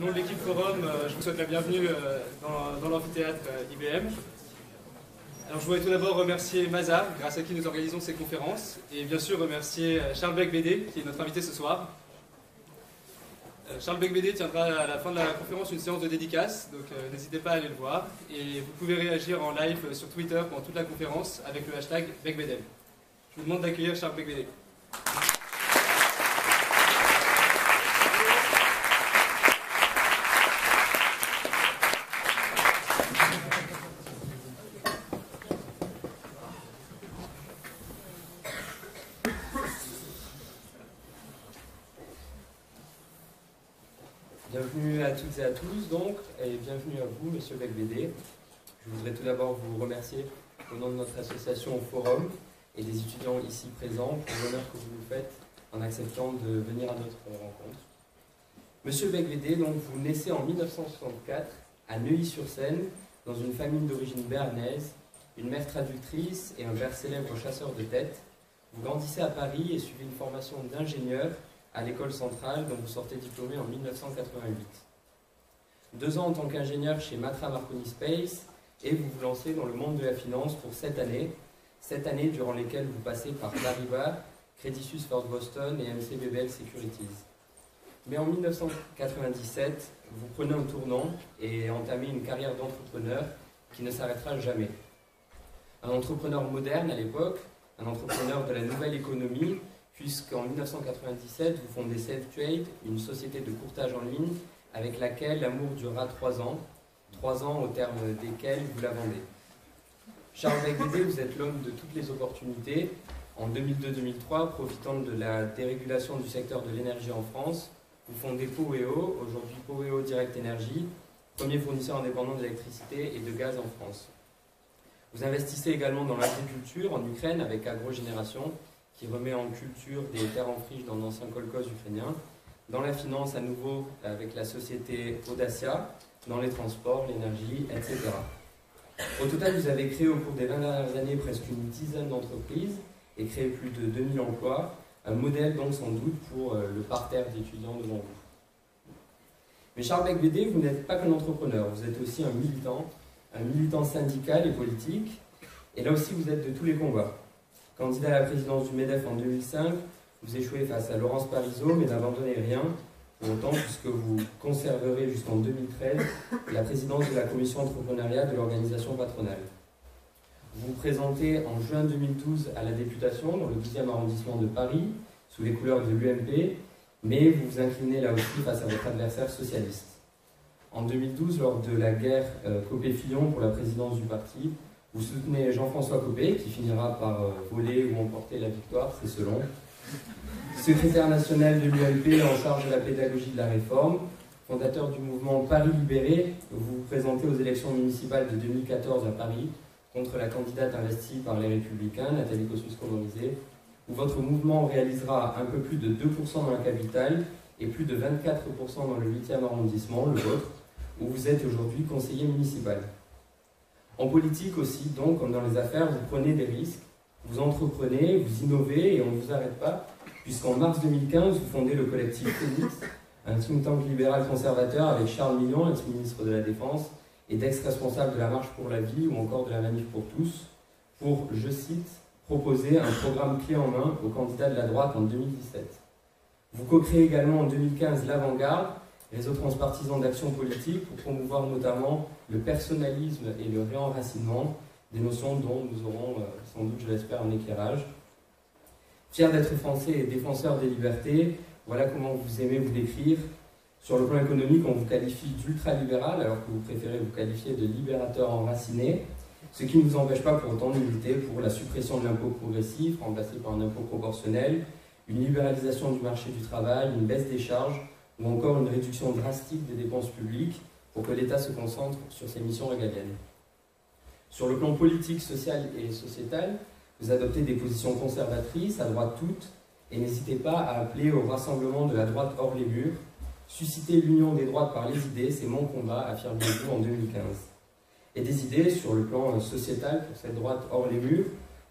Au nom de l'équipe Forum, je vous souhaite la bienvenue dans l'amphithéâtre IBM. Alors, je voudrais tout d'abord remercier Maza, grâce à qui nous organisons ces conférences, et bien sûr remercier Charles Becbédé, qui est notre invité ce soir. Charles Becbédé tiendra à la fin de la conférence une séance de dédicace, donc n'hésitez pas à aller le voir. Et vous pouvez réagir en live sur Twitter pendant toute la conférence avec le hashtag Becbédel. Je vous demande d'accueillir Charles Becbédé. Bienvenue à toutes et à tous donc, et bienvenue à vous, Monsieur Becbédé. Je voudrais tout d'abord vous remercier au nom de notre association au Forum et des étudiants ici présents pour l'honneur que vous nous faites en acceptant de venir à notre rencontre. Monsieur Becbédé, donc, vous naissez en 1964 à Neuilly-sur-Seine dans une famille d'origine béarnaise, une mère traductrice et un père célèbre chasseur de tête. Vous grandissez à Paris et suivez une formation d'ingénieur à l'école centrale dont vous sortez diplômé en 1988. 2 ans en tant qu'ingénieur chez Matra Marconi Space et vous vous lancez dans le monde de la finance pour 7 années durant lesquelles vous passez par Clariva, Credit Suisse First Boston et MCBBL Securities. Mais en 1997, vous prenez un tournant et entamez une carrière d'entrepreneur qui ne s'arrêtera jamais. Un entrepreneur moderne à l'époque, un entrepreneur de la nouvelle économie, puisqu'en 1997, vous fondez Self-Trade, une société de courtage en ligne avec laquelle l'amour durera 3 ans. 3 ans au terme desquels vous la vendez. Charles Becbédé, vous êtes l'homme de toutes les opportunités. En 2002-2003, profitant de la dérégulation du secteur de l'énergie en France, vous fondez Poweo, aujourd'hui Poweo Direct Energy, premier fournisseur indépendant d'électricité et de gaz en France. Vous investissez également dans l'agriculture en Ukraine avec Agrogénération, qui remet en culture des terres en friche dans l'ancien kolkhoz ukrainien, dans la finance à nouveau avec la société Audacia, dans les transports, l'énergie, etc. Au total, vous avez créé au cours des 20 dernières années presque une dizaine d'entreprises et créé plus de 2000 emplois, un modèle donc sans doute pour le parterre d'étudiants devant vous. Mais Charles Becbédé, vous n'êtes pas qu'un entrepreneur, vous êtes aussi un militant syndical et politique, et là aussi vous êtes de tous les combats. Candidat à la présidence du MEDEF en 2005, vous échouez face à Laurence Parisot, mais n'abandonnez rien, pour autant, puisque vous conserverez jusqu'en 2013 la présidence de la commission entrepreneuriat de l'organisation patronale. Vous vous présentez en juin 2012 à la députation dans le 12e arrondissement de Paris, sous les couleurs de l'UMP, mais vous vous inclinez là aussi face à votre adversaire socialiste. En 2012, lors de la guerre Copé-Fillon pour la présidence du parti, vous soutenez Jean-François Copé, qui finira par voler ou emporter la victoire, c'est selon. Secrétaire national de l'UMP en charge de la pédagogie de la réforme, fondateur du mouvement Paris Libéré, vous vous présentez aux élections municipales de 2014 à Paris contre la candidate investie par les Républicains, Nathalie Kosciusko-Morizet, où votre mouvement réalisera un peu plus de 2% dans la capitale et plus de 24% dans le 8e arrondissement, le vôtre, où vous êtes aujourd'hui conseiller municipal. En politique aussi, donc, comme dans les affaires, vous prenez des risques, vous entreprenez, vous innovez et on ne vous arrête pas, puisqu'en mars 2015, vous fondez le collectif Phoenix, un think tank libéral conservateur avec Charles Mignon, ex-ministre de la Défense, et d'ex-responsable de la Marche pour la Vie ou encore de la Manif pour tous, pour, je cite, proposer un programme clé en main aux candidats de la droite en 2017. Vous co-créez également en 2015 l'Avant-Garde, réseau transpartisan d'action politique pour promouvoir notamment le personnalisme et le réenracinement, des notions dont nous aurons sans doute, je l'espère, un éclairage. Fier d'être français et défenseur des libertés, voilà comment vous aimez vous décrire. Sur le plan économique, on vous qualifie d'ultralibéral, alors que vous préférez vous qualifier de libérateur enraciné, ce qui ne vous empêche pas pour autant de militer pour la suppression de l'impôt progressif, remplacé par un impôt proportionnel, une libéralisation du marché du travail, une baisse des charges, ou encore une réduction drastique des dépenses publiques pour que l'État se concentre sur ses missions régaliennes. Sur le plan politique, social et sociétal, vous adoptez des positions conservatrices, à droite toutes, et n'hésitez pas à appeler au rassemblement de la droite hors les murs. Susciter l'union des droites par les idées, c'est mon combat, affirmez-vous en 2015. Et des idées sur le plan sociétal pour cette droite hors les murs,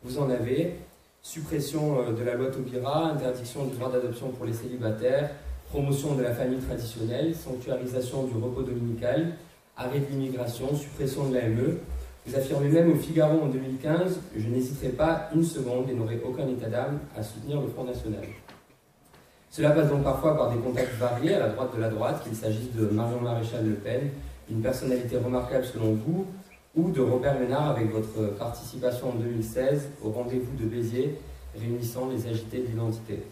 vous en avez. Suppression de la loi Taubira, interdiction du droit d'adoption pour les célibataires, promotion de la famille traditionnelle, sanctuarisation du repos dominical, arrêt de l'immigration, suppression de l'AME. Vous affirmez même au Figaro en 2015 « Je n'hésiterai pas une seconde et n'aurai aucun état d'âme à soutenir le Front National ». Cela passe donc parfois par des contacts variés à la droite de la droite, qu'il s'agisse de Marion Maréchal Le Pen, une personnalité remarquable selon vous, ou de Robert Ménard avec votre participation en 2016 au rendez-vous de Béziers réunissant les agités de l'identité.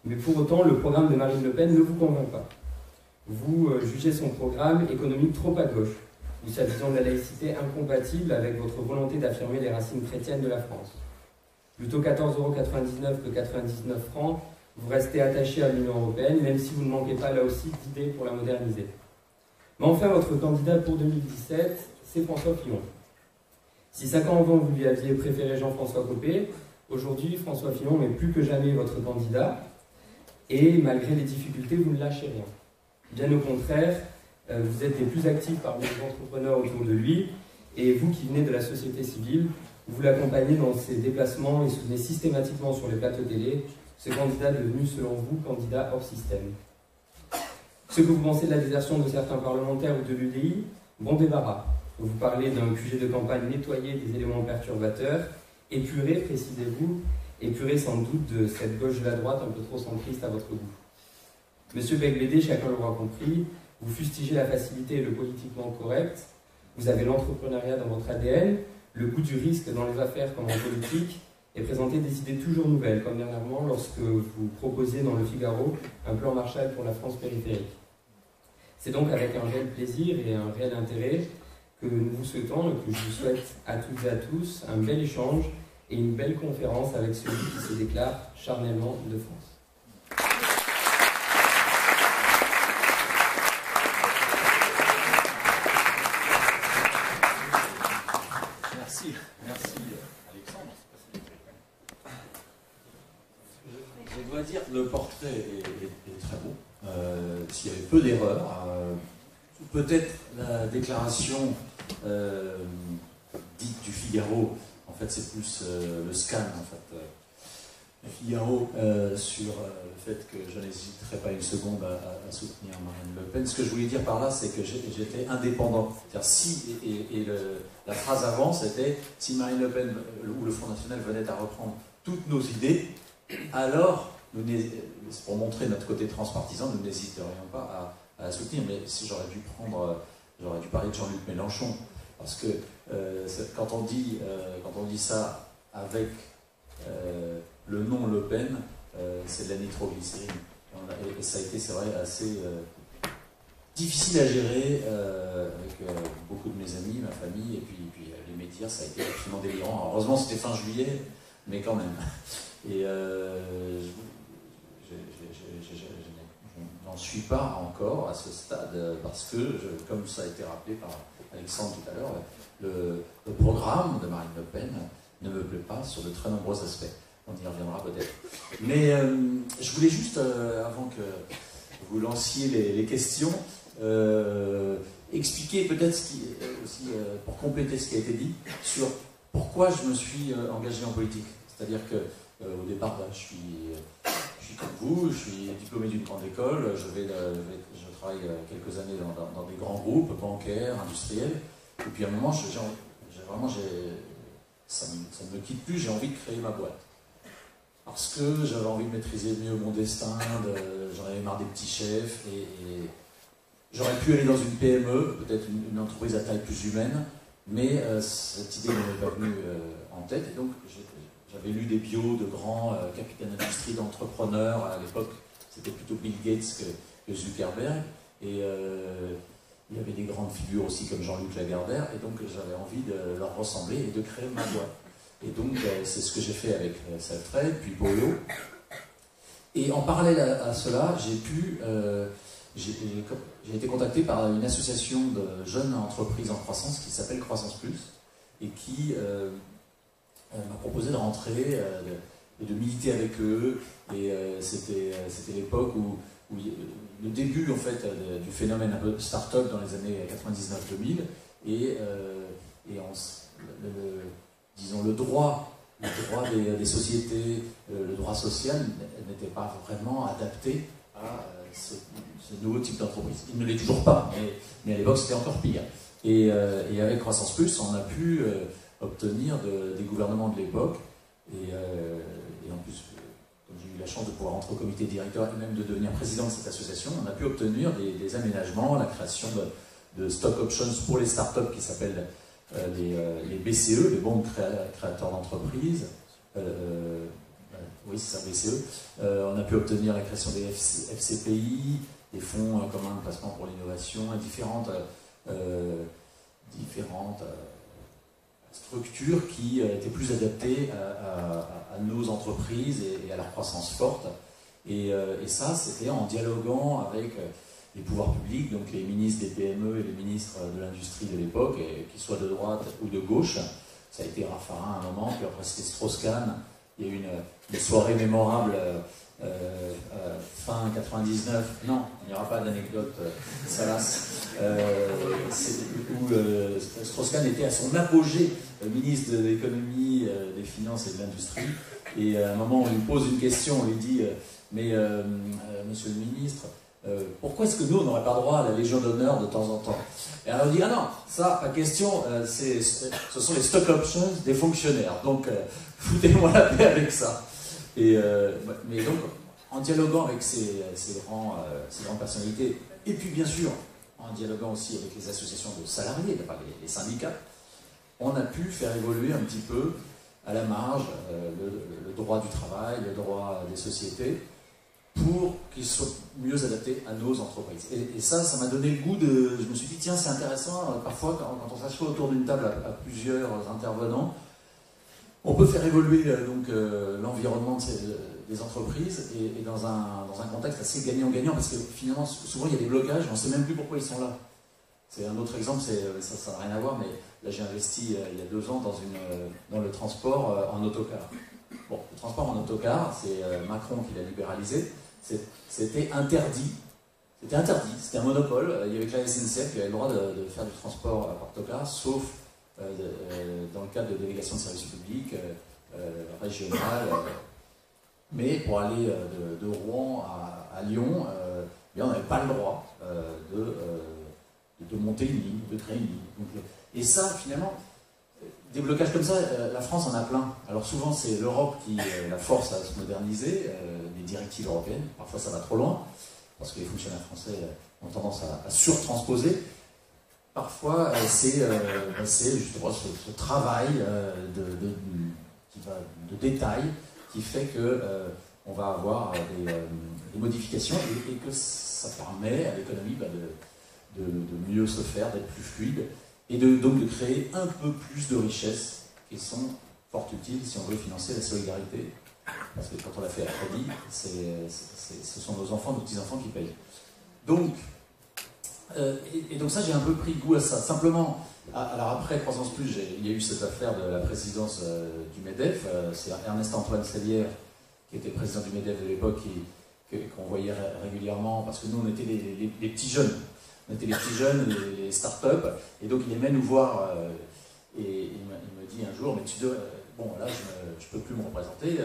Mais pour autant, le programme de Marine Le Pen ne vous convainc pas. Vous jugez son programme économique trop à gauche, ou sa vision de la laïcité incompatible avec votre volonté d'affirmer les racines chrétiennes de la France. Plutôt 14,99 € que 99 francs, vous restez attaché à l'Union européenne, même si vous ne manquez pas là aussi d'idées pour la moderniser. Mais enfin, votre candidat pour 2017, c'est François Fillon. Si 5 ans avant, vous lui aviez préféré Jean-François Copé, aujourd'hui, François Fillon est plus que jamais votre candidat, et malgré les difficultés, vous ne lâchez rien. Bien au contraire, vous êtes les plus actifs parmi les entrepreneurs autour de lui, et vous qui venez de la société civile, vous l'accompagnez dans ses déplacements et soutenez systématiquement sur les plateaux télé ce candidat devenu, selon vous, candidat hors système. Ce que vous pensez de la désertion de certains parlementaires ou de l'UDI, bon débarras. Vous parlez d'un QG de campagne nettoyé des éléments perturbateurs, épuré, précisez-vous, épuré sans doute de cette gauche de la droite un peu trop centriste à votre goût. Monsieur Beigbeder, chacun l'aura compris, vous fustigez la facilité et le politiquement correct, vous avez l'entrepreneuriat dans votre ADN, le goût du risque dans les affaires comme en politique, et présentez des idées toujours nouvelles, comme dernièrement lorsque vous proposiez dans le Figaro un plan Marshall pour la France périphérique. C'est donc avec un réel plaisir et un réel intérêt que nous vous souhaitons et que je vous souhaite à toutes et à tous un bel échange et une belle conférence avec celui qui se déclare charnellement de France. Merci Alexandre. Je dois dire que le portrait est très beau. S'il y avait peu d'erreurs, peut-être la déclaration dite du Figaro, en fait c'est plus le scan en fait, du Figaro sur le fait que je n'hésiterai pas une seconde à soutenir Marine Le Pen. Ce que je voulais dire par là, c'est que j'étais indépendant. C'est-à-dire si, la phrase avant c'était si Marine Le Pen ou le Front National venait à reprendre toutes nos idées, alors pour montrer notre côté transpartisan, nous n'hésiterions pas à la soutenir. Mais si j'aurais dû parler de Jean-Luc Mélenchon, parce que quand on dit ça avec le nom Le Pen, c'est de la nitroglycérine. Et ça a été, c'est vrai, assez difficile à gérer avec beaucoup de mes amis, ma famille, et puis les médias, ça a été absolument délirant. Alors, heureusement, c'était fin juillet, mais quand même. Et je n'en suis pas encore à ce stade, parce que, comme ça a été rappelé par Alexandre tout à l'heure, le programme de Marine Le Pen ne me plaît pas sur de très nombreux aspects. On y reviendra peut-être. Mais je voulais juste, avant que vous lanciez les questions, expliquer peut-être aussi, pour compléter ce qui a été dit, sur pourquoi je me suis engagé en politique. C'est-à-dire qu'au départ, je suis comme vous, je suis diplômé d'une grande école, je travaille quelques années dans des grands groupes bancaires, industriels, et puis à un moment, ça ne me quitte plus, j'ai envie de créer ma boîte. Parce que j'avais envie de maîtriser mieux mon destin, j'en avais marre des petits chefs, et j'aurais pu aller dans une PME, peut-être une entreprise à taille plus humaine, mais cette idée ne m'est pas venue en tête, et donc j'avais lu des bios de grands capitaines d'industrie, d'entrepreneurs. À l'époque, c'était plutôt Bill Gates que Zuckerberg. Et il y avait des grandes figures aussi comme Jean-Luc Lagardère. Et donc, j'avais envie de leur ressembler et de créer ma boîte. Et donc, c'est ce que j'ai fait avec Selftrade, puis Boyo. Et en parallèle à cela, j'ai été contacté par une association de jeunes entreprises en croissance qui s'appelle Croissance Plus et qui m'a proposé de rentrer et de militer avec eux. Et c'était l'époque où le début en fait du phénomène un peu start-up dans les années 99-2000 et disons le droit des sociétés, le droit social n'était pas vraiment adapté à ce nouveau type d'entreprise. Il ne l'est toujours pas, mais à l'époque c'était encore pire. Et avec Croissance Plus, on a pu obtenir des gouvernements de l'époque, et en plus, comme j'ai eu la chance de pouvoir entrer au comité directeur et même de devenir président de cette association, on a pu obtenir des aménagements, la création de stock options pour les startups qui s'appellent les BCE, les bons créateurs d'entreprises. Oui, c'est ça, BCE. On a pu obtenir la création des FCPI, des fonds communs de placement pour l'innovation, et différentes structures qui étaient plus adaptées à nos entreprises et à leur croissance forte. Et ça, c'était en dialoguant avec les pouvoirs publics, donc les ministres des PME et les ministres de l'industrie de l'époque, qu'ils soient de droite ou de gauche. Ça a été Raffarin à un moment, puis après c'était Strauss-Kahn. Il y a eu une soirée mémorable fin 99, non, il n'y aura pas d'anecdote salace, où Strauss-Kahn était à son apogée, ministre de l'économie, des finances et de l'industrie, et à un moment on lui pose une question, on lui dit mais monsieur le ministre, pourquoi est-ce que nous on n'aurait pas droit à la Légion d'honneur de temps en temps? Et alors on dit ah non, ça, la question, ce sont les stock options des fonctionnaires, donc foutez-moi la paix avec ça. Mais donc, en dialoguant avec ces grandes personnalités, et puis bien sûr, en dialoguant aussi avec les associations de salariés, les syndicats, on a pu faire évoluer un petit peu à la marge le droit du travail, le droit des sociétés, pour qu'ils soient mieux adaptés à nos entreprises. Et ça m'a donné le goût de... Je me suis dit, tiens, c'est intéressant, parfois, quand on s'assoit autour d'une table à plusieurs intervenants, on peut faire évoluer l'environnement des entreprises et dans un contexte assez gagnant-gagnant, parce que finalement, souvent, il y a des blocages, on ne sait même plus pourquoi ils sont là. C'est un autre exemple, ça n'a rien à voir, mais là, j'ai investi il y a 2 ans dans le transport en autocar. Bon, le transport en autocar, c'est Macron qui l'a libéralisé. C'était interdit. C'était interdit, c'était un monopole. Il y avait que la SNCF qui avait le droit de faire du transport par autocar, sauf dans le cadre de délégations de services publics régionales. Mais pour aller de Rouen à Lyon, on n'avait pas le droit de monter une ligne, de créer une ligne. Donc, et ça, finalement, des blocages comme ça, la France en a plein. Alors souvent, c'est l'Europe qui la force à se moderniser, les directives européennes. Parfois, ça va trop loin, parce que les fonctionnaires français ont tendance à surtransposer. Parfois, c'est justement ce travail de détail qui fait qu'on va avoir des modifications et que ça permet à l'économie de mieux se faire, d'être plus fluide, et donc de créer un peu plus de richesses qui sont fort utiles si on veut financer la solidarité. Parce que quand on l'a fait à crédit, ce sont nos enfants, nos petits-enfants qui payent. Donc, et donc ça, j'ai un peu pris goût à ça. Simplement, alors après Croissance Plus, il y a eu cette affaire de la présidence du MEDEF. C'est Ernest-Antoine Sellière, qui était président du MEDEF de l'époque, qu'on voyait régulièrement, parce que nous, on était les petits jeunes. On était les petits jeunes, les start-up, et donc il aimait nous voir, et il me dit un jour, mais tu dois, bon là je peux plus me représenter,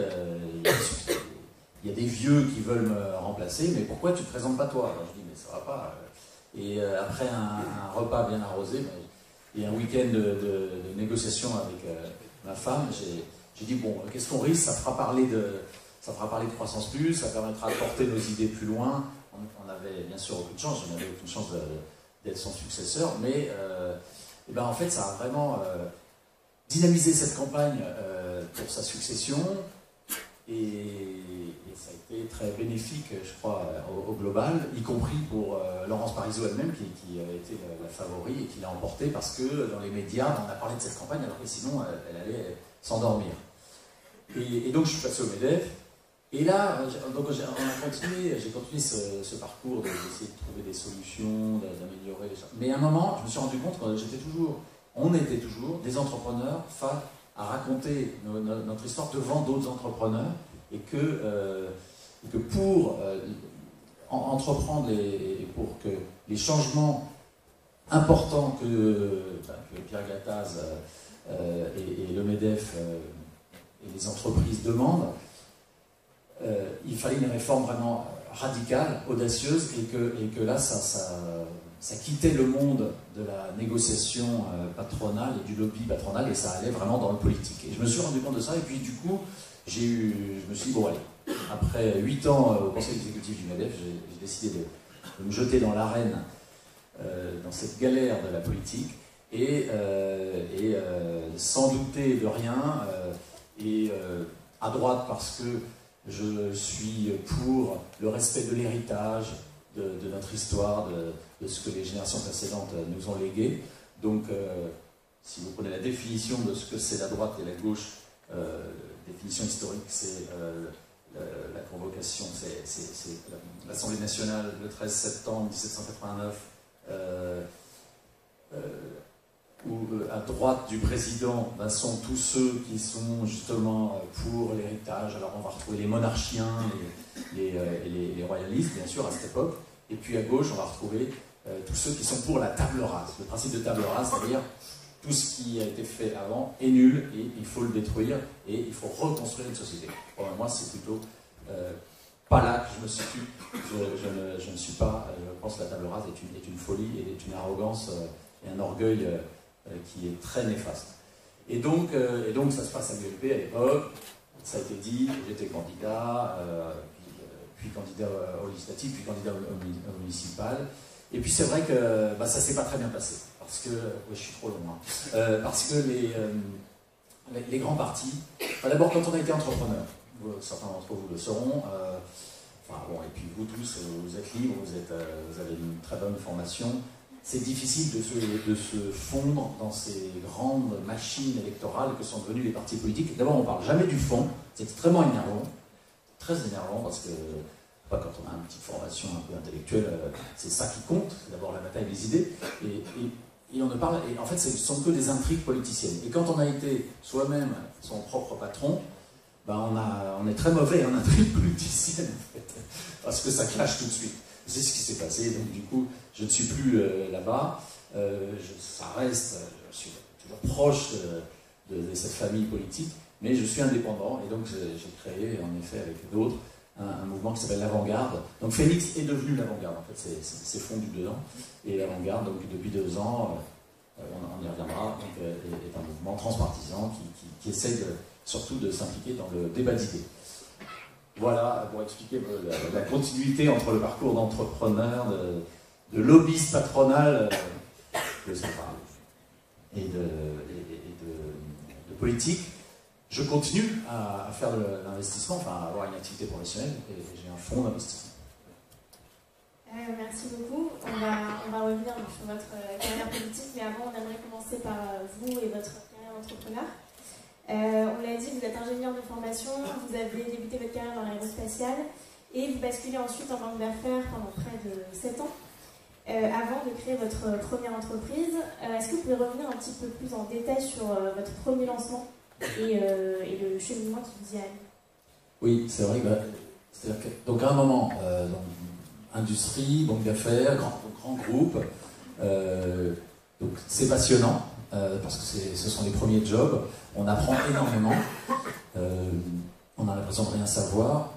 il y a des vieux qui veulent me remplacer, mais pourquoi tu te présentes pas toi? Alors je dis, mais ça va pas. Et après un repas bien arrosé, et un week-end de négociation avec ma femme, j'ai dit, bon, qu'est-ce qu'on risque? Ça fera parler de Croissance Plus, ça permettra de porter nos idées plus loin. On avait bien sûr aucune chance, on avait aucune chance d'être son successeur, mais en fait ça a vraiment dynamisé cette campagne pour sa succession, et ça a été très bénéfique, je crois, au global, y compris pour Laurence Parisot elle-même, qui a été la favorite et qui l'a emportée, parce que dans les médias, on a parlé de cette campagne, alors que sinon elle allait s'endormir. Et donc je suis passé au MEDEF. Et là, donc j'ai continué ce parcours d'essayer de trouver des solutions, d'améliorer les choses. Mais à un moment, je me suis rendu compte qu'on était toujours des entrepreneurs face à raconter notre histoire devant d'autres entrepreneurs, et que pour entreprendre et pour que les changements importants que Pierre Gattaz et le MEDEF et les entreprises demandent, il fallait une réforme vraiment radicale, audacieuse, et que là, ça quittait le monde de la négociation patronale et du lobby patronal, et ça allait vraiment dans le politique. Et je me suis rendu compte de ça, et puis du coup, je me suis dit, bon allez, après 8 ans au conseil exécutif du MEDEF, j'ai décidé de me jeter dans l'arène, dans cette galère de la politique, et sans douter de rien, à droite parce que je suis pour le respect de l'héritage, de notre histoire, de ce que les générations précédentes nous ont légué. Donc, si vous prenez la définition de ce que c'est la droite et la gauche, définition historique, c'est la convocation, c'est l'Assemblée nationale le 13 septembre 1789, où à droite du président sont tous ceux qui sont justement pour l'héritage. Alors on va retrouver les monarchiens, les royalistes, bien sûr, à cette époque. Et puis à gauche, on va retrouver tous ceux qui sont pour la table rase. Le principe de table rase, c'est-à-dire tout ce qui a été fait avant est nul et il faut le détruire et il faut reconstruire une société. Pour moi, c'est plutôt pas là que je me situe. Je ne suis pas. Je pense que la table rase est une folie et est une arrogance et un orgueil qui est très néfaste. Et donc ça se passe à l'ULP à l'époque. Ça a été dit. J'étais candidat, puis candidat au législatif, puis candidat au municipal. Et puis c'est vrai que ça s'est pas très bien passé. Parce que, je suis trop long, parce que les grands partis, d'abord quand on a été entrepreneur, certains d'entre vous le sauront, et puis vous tous, vous êtes libres, vous avez une très bonne formation, c'est difficile de se fondre dans ces grandes machines électorales que sont devenues les partis politiques. D'abord, on ne parle jamais du fond, c'est extrêmement énervant, très énervant, parce que quand on a une petite formation un peu intellectuelle, c'est ça qui compte, c'est d'abord la bataille des idées, et on ne parle, et en fait, ce sont que des intrigues politiciennes. Et quand on a été soi-même son propre patron, on est très mauvais en intrigues politiciennes, en fait, parce que ça clash tout de suite. C'est ce qui s'est passé, donc du coup, je ne suis plus là-bas, ça reste, je suis toujours proche de cette famille politique, mais je suis indépendant, et donc j'ai créé, en effet, avec d'autres, un mouvement qui s'appelle l'Avant-Garde. Donc Phoenix est devenu l'Avant-Garde, en fait, c'est fondu dedans. Et l'Avant-Garde, donc depuis 2 ans, on y reviendra, donc, est un mouvement transpartisan qui essaie surtout de s'impliquer dans le débat d'idées. Voilà, pour expliquer la continuité entre le parcours d'entrepreneur, de lobbyiste patronal, et de politique. Je continue à faire de l'investissement, enfin à avoir une activité professionnelle, et j'ai un fonds d'investissement. Merci beaucoup. On va revenir sur votre carrière politique, mais avant, on aimerait commencer par vous et votre carrière d'entrepreneur. On l'a dit, vous êtes ingénieur de formation, vous avez débuté votre carrière dans l'aérospatiale, et vous basculez ensuite en banque d'affaires pendant près de 7 ans, avant de créer votre première entreprise. Est-ce que vous pouvez revenir un petit peu plus en détail sur votre premier lancement et le cheminement qui vous y a amené? Oui, c'est vrai. C'est-à-dire que, donc à un moment, industrie, banque d'affaires, grand groupe, donc c'est passionnant parce que ce sont les premiers jobs. On apprend énormément. On a l'impression de rien savoir.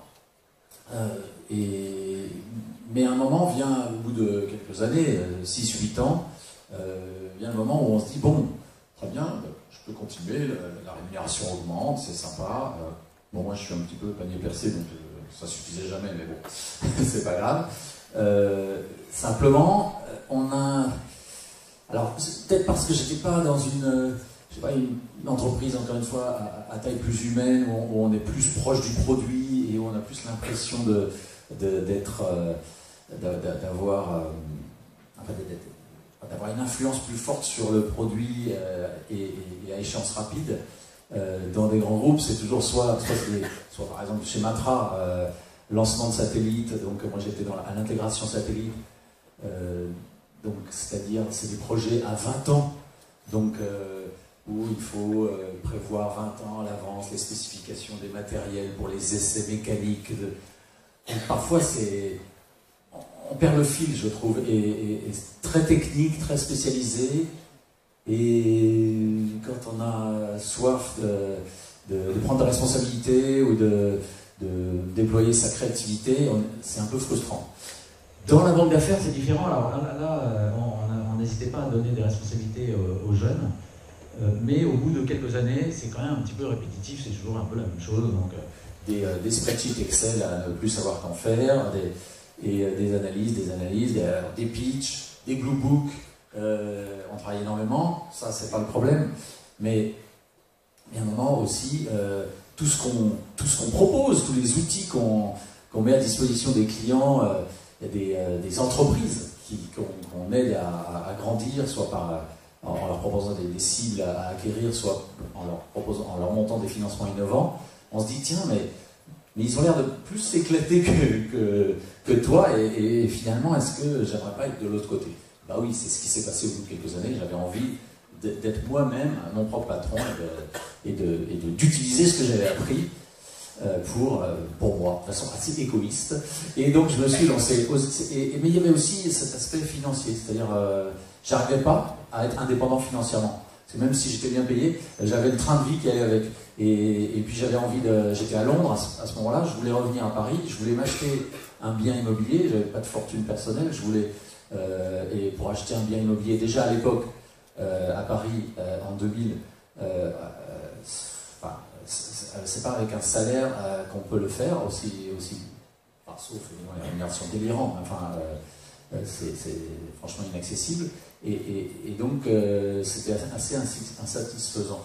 Mais un moment vient, au bout de quelques années, 6-8 ans, vient le moment où on se dit bon, très bien. Je peux continuer, la rémunération augmente, c'est sympa. Bon, moi je suis un petit peu panier percé, donc ça suffisait jamais, mais bon, c'est pas grave. Simplement, on a... Alors, peut-être parce que j'étais pas dans une entreprise, encore une fois, à taille plus humaine, où on est plus proche du produit et où on a plus l'impression d'avoir une influence plus forte sur le produit et à échéance rapide. Dans des grands groupes, c'est toujours soit par exemple chez Matra, lancement de satellite, donc moi j'étais à l'intégration satellite, donc c'est-à-dire c'est des projets à 20 ans, donc où il faut prévoir 20 ans à l'avance les spécifications des matériels pour les essais mécaniques. Donc, parfois on perd le fil, je trouve, et très technique, très spécialisé. Et quand on a soif de prendre des responsabilités ou de déployer sa créativité, c'est un peu frustrant. Dans la banque d'affaires, c'est différent. Alors là, on n'hésitait pas à donner des responsabilités aux jeunes, mais au bout de quelques années, c'est quand même un petit peu répétitif, c'est toujours un peu la même chose. Donc, des spreadsheets Excel à ne plus savoir qu'en faire, des analyses, des pitchs, des blue books. On travaille énormément, ça c'est pas le problème, mais il y a un moment aussi, tout ce qu'on propose, tous les outils qu'on met à disposition des clients, il y a des entreprises qu'on aide à grandir, soit en leur proposant des cibles à acquérir, soit en leur montant des financements innovants. On se dit, tiens, mais ils ont l'air de plus s'éclater que toi, et finalement, est-ce que j'aimerais pas être de l'autre côté? Bah oui, c'est ce qui s'est passé au bout de quelques années. J'avais envie d'être moi-même mon propre patron et d'utiliser ce que j'avais appris pour moi, de façon assez égoïste. Et donc je me suis lancé. Mais il y avait aussi cet aspect financier, c'est-à-dire j'arrivais pas à être indépendant financièrement. Parce que même si j'étais bien payé, j'avais le train de vie qui allait avec. Et puis j'avais envie j'étais à Londres à ce moment-là, je voulais revenir à Paris, je voulais m'acheter un bien immobilier, j'avais pas de fortune personnelle, je voulais et pour acheter un bien immobilier déjà à l'époque à Paris en 2000, c'est pas avec un salaire qu'on peut le faire aussi sauf évidemment les rémunérations délirantes, enfin c'est franchement inaccessible et donc c'était assez insatisfaisant.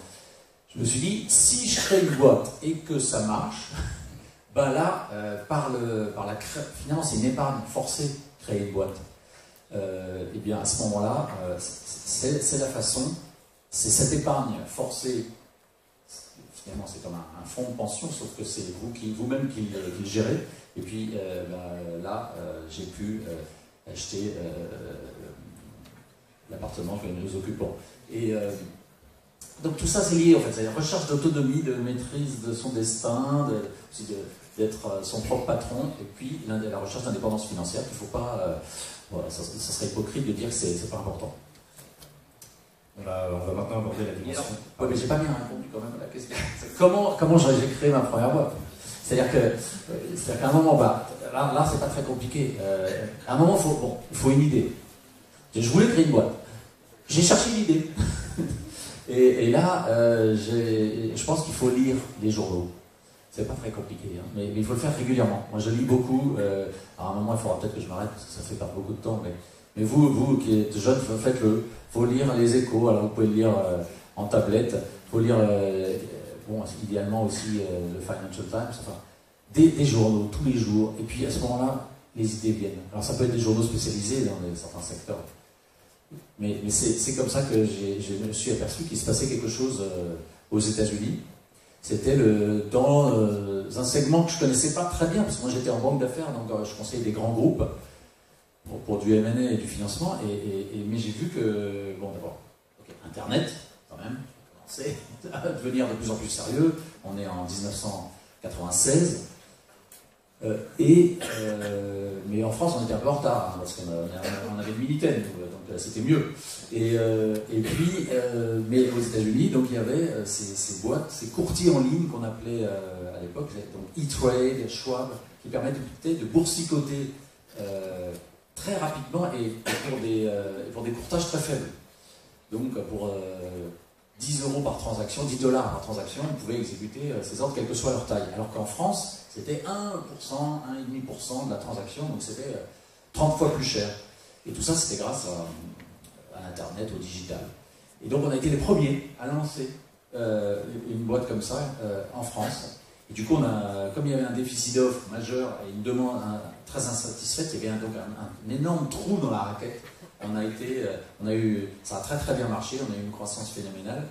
Je me suis dit, si je crée une boîte et que ça marche, ben là, finalement c'est une épargne forcée, créer une boîte. Et bien à ce moment-là, c'est la façon, c'est cette épargne forcée, finalement c'est comme un fonds de pension, sauf que c'est vous-même qui le gérez. Et puis là, j'ai pu acheter l'appartement que nous occupons. Et donc tout ça c'est lié en fait, c'est la recherche d'autonomie, de maîtrise de son destin, d'être son propre patron, et puis la recherche d'indépendance financière. Il ne faut pas, voilà, ça serait hypocrite de dire que c'est pas important. On va maintenant aborder la dimension. Ouais, mais j'ai pas bien répondu quand même à la question. Comment j'ai créé ma première boîte? C'est-à-dire qu'à un moment, là c'est pas très compliqué. À un moment, il faut une idée. Je voulais créer une boîte. J'ai cherché l'idée. Et là, je pense qu'il faut lire les journaux. C'est pas très compliqué, hein, mais il faut le faire régulièrement. Moi, je lis beaucoup. À un moment, il faudra peut-être que je m'arrête parce que ça fait perdre beaucoup de temps. Mais vous qui êtes jeunes, faites-le. Il faut lire les Échos. Alors, vous pouvez le lire en tablette. Il faut lire, idéalement aussi le Financial Times. Enfin, des journaux tous les jours. Et puis, à ce moment-là, les idées viennent. Alors, ça peut être des journaux spécialisés dans certains secteurs. Mais c'est comme ça que je me suis aperçu qu'il se passait quelque chose aux États-Unis. C'était dans un segment que je ne connaissais pas très bien, parce que moi j'étais en banque d'affaires, donc je conseillais des grands groupes pour du M&A et du financement, mais j'ai vu que, bon d'abord, Internet, quand même, commençait à devenir de plus en plus sérieux. On est en 1996. Mais en France, on était un peu en retard, hein, parce qu'on avait le Minitel, donc c'était mieux. Mais aux États-Unis, donc il y avait ces boîtes, ces courtiers en ligne qu'on appelait à l'époque, donc E-Trade, Schwab, qui permettaient de boursicoter très rapidement et pour des courtages très faibles. Donc pour 10 € par transaction, 10 $ par transaction, ils pouvaient exécuter ces ordres, quelle que soit leur taille. Alors qu'en France, c'était 1%, 1,5% de la transaction, donc c'était 30 fois plus cher. Et tout ça, c'était grâce à Internet, au digital. Et donc on a été les premiers à lancer une boîte comme ça en France. Et du coup, comme il y avait un déficit d'offres majeur et une demande très insatisfaite, il y avait donc un énorme trou dans la raquette. Ça a très très bien marché, on a eu une croissance phénoménale.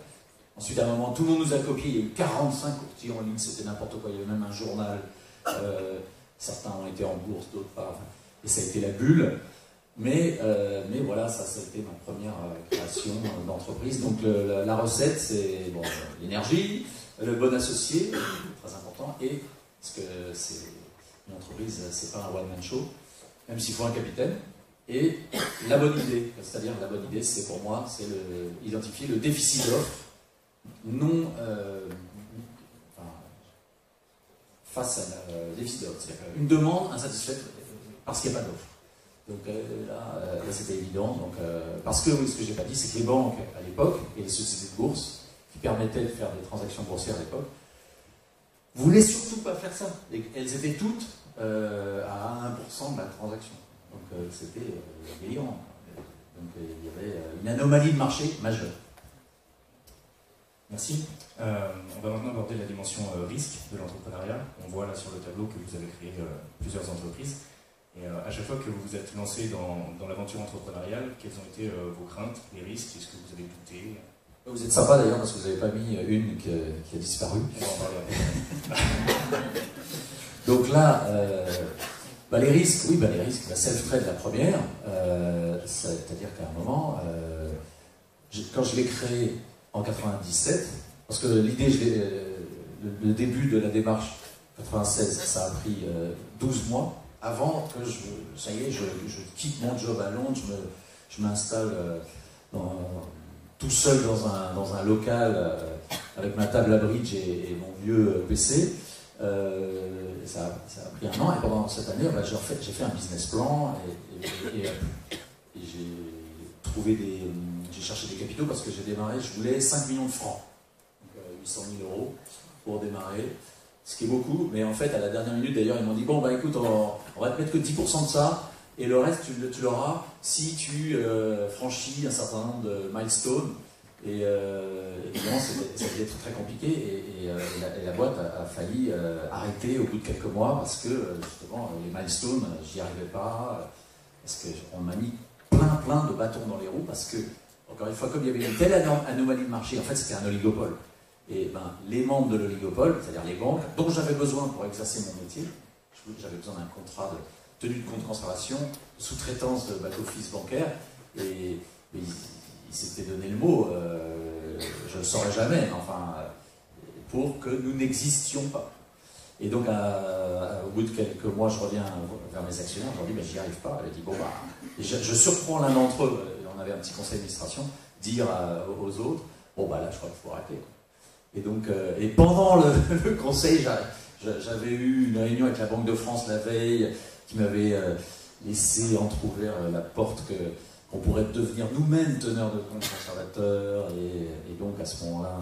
Ensuite, à un moment, tout le monde nous a copié, il y a eu 45 courtiers en ligne, c'était n'importe quoi, il y avait même un journal, certains ont été en bourse, d'autres pas, et ça a été la bulle. Mais voilà, ça a été ma première création d'entreprise. Donc la recette, c'est l'énergie, le bon associé, très important, et parce que c'est une entreprise, c'est pas un one-man show, même s'il faut un capitaine. Et la bonne idée, c'est-à-dire la bonne idée, c'est pour moi, c'est identifier le déficit d'offres non face à un déficit d'offre. C'est-à-dire une demande insatisfaite parce qu'il n'y a pas d'offre. Donc là c'était évident. Donc, parce que, oui, ce que je n'ai pas dit, c'est que les banques à l'époque, et les sociétés de bourse, qui permettaient de faire des transactions boursières à l'époque, voulaient surtout pas faire ça. Et elles étaient toutes à 1% de la transaction. Donc c'était délirant. Donc il y avait une anomalie de marché majeure. Merci. On va maintenant aborder la dimension risque de l'entrepreneuriat. On voit là sur le tableau que vous avez créé plusieurs entreprises. Et à chaque fois que vous vous êtes lancé dans l'aventure entrepreneuriale, quelles ont été vos craintes, les risques? Est-ce que vous avez douté? Vous êtes sympa d'ailleurs parce que vous n'avez pas mis une qui a disparu. On va en parler après. Donc là, les risques, oui, les risques, la self-trade, la première, c'est-à-dire qu'à un moment, quand je l'ai créé en 97, parce que l'idée, le début de la démarche, 96, ça a pris 12 mois, avant que ça y est, je quitte mon job à Londres, je m'installe tout seul dans un local avec ma table à bridge et mon vieux PC. Ça a pris un an et pendant cette année, j'ai fait un business plan et j'ai cherché des capitaux parce que j'ai démarré, je voulais 5 millions de francs, donc 800 000 euros pour démarrer, ce qui est beaucoup, mais en fait à la dernière minute d'ailleurs ils m'ont dit bon bah écoute on va te mettre que 10% de ça et le reste tu l'auras si tu franchis un certain nombre de milestones. Et évidemment, ça devait être très compliqué et la boîte a failli arrêter au bout de quelques mois parce que justement les milestones, j'y arrivais pas, parce qu'on m'a mis plein de bâtons dans les roues parce que, encore une fois, comme il y avait une telle anomalie de marché, en fait c'était un oligopole. Et les membres de l'oligopole, c'est-à-dire les banques, dont j'avais besoin pour exercer mon métier, j'avais besoin d'un contrat de tenue de compte conservation, de sous-traitance de back-office bancaire, et il s'était donné le mot, je ne le saurais jamais, enfin, pour que nous n'existions pas. Et donc, au bout de quelques mois, je reviens vers mes actionnaires, je leur dis, mais j'y arrive pas. Elle dit, bon, je surprends l'un d'entre eux, on avait un petit conseil d'administration, dire aux autres, bon, là, je crois qu'il faut arrêter. Et donc, et pendant le conseil, j'avais eu une réunion avec la Banque de France la veille, qui m'avait laissé entrouvert la porte qu'on pourrait devenir nous-mêmes teneurs de compte conservateurs et donc à ce moment-là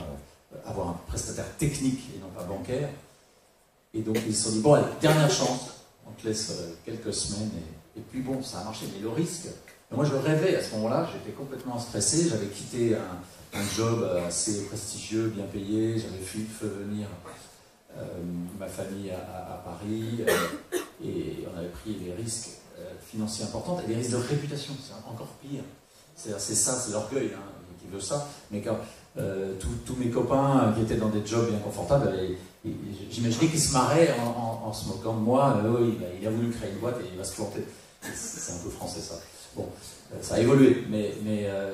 avoir un prestataire technique et non pas bancaire. Et donc ils se sont dit, bon allez, dernière chance, on te laisse quelques semaines et puis bon, ça a marché. Mais le risque, moi je rêvais à ce moment-là, j'étais complètement stressé, j'avais quitté un job assez prestigieux, bien payé, j'avais fait venir ma famille à Paris et on avait pris des risques financiers importants et des risques de réputation, c'est encore pire. C'est ça, c'est l'orgueil qui veut ça. Mais quand tous mes copains qui étaient dans des jobs bien confortables, j'imaginais qu'ils se marraient en se moquant de moi. Il a voulu créer une boîte et il va se planter. C'est un peu français ça. Bon, ça a évolué, mais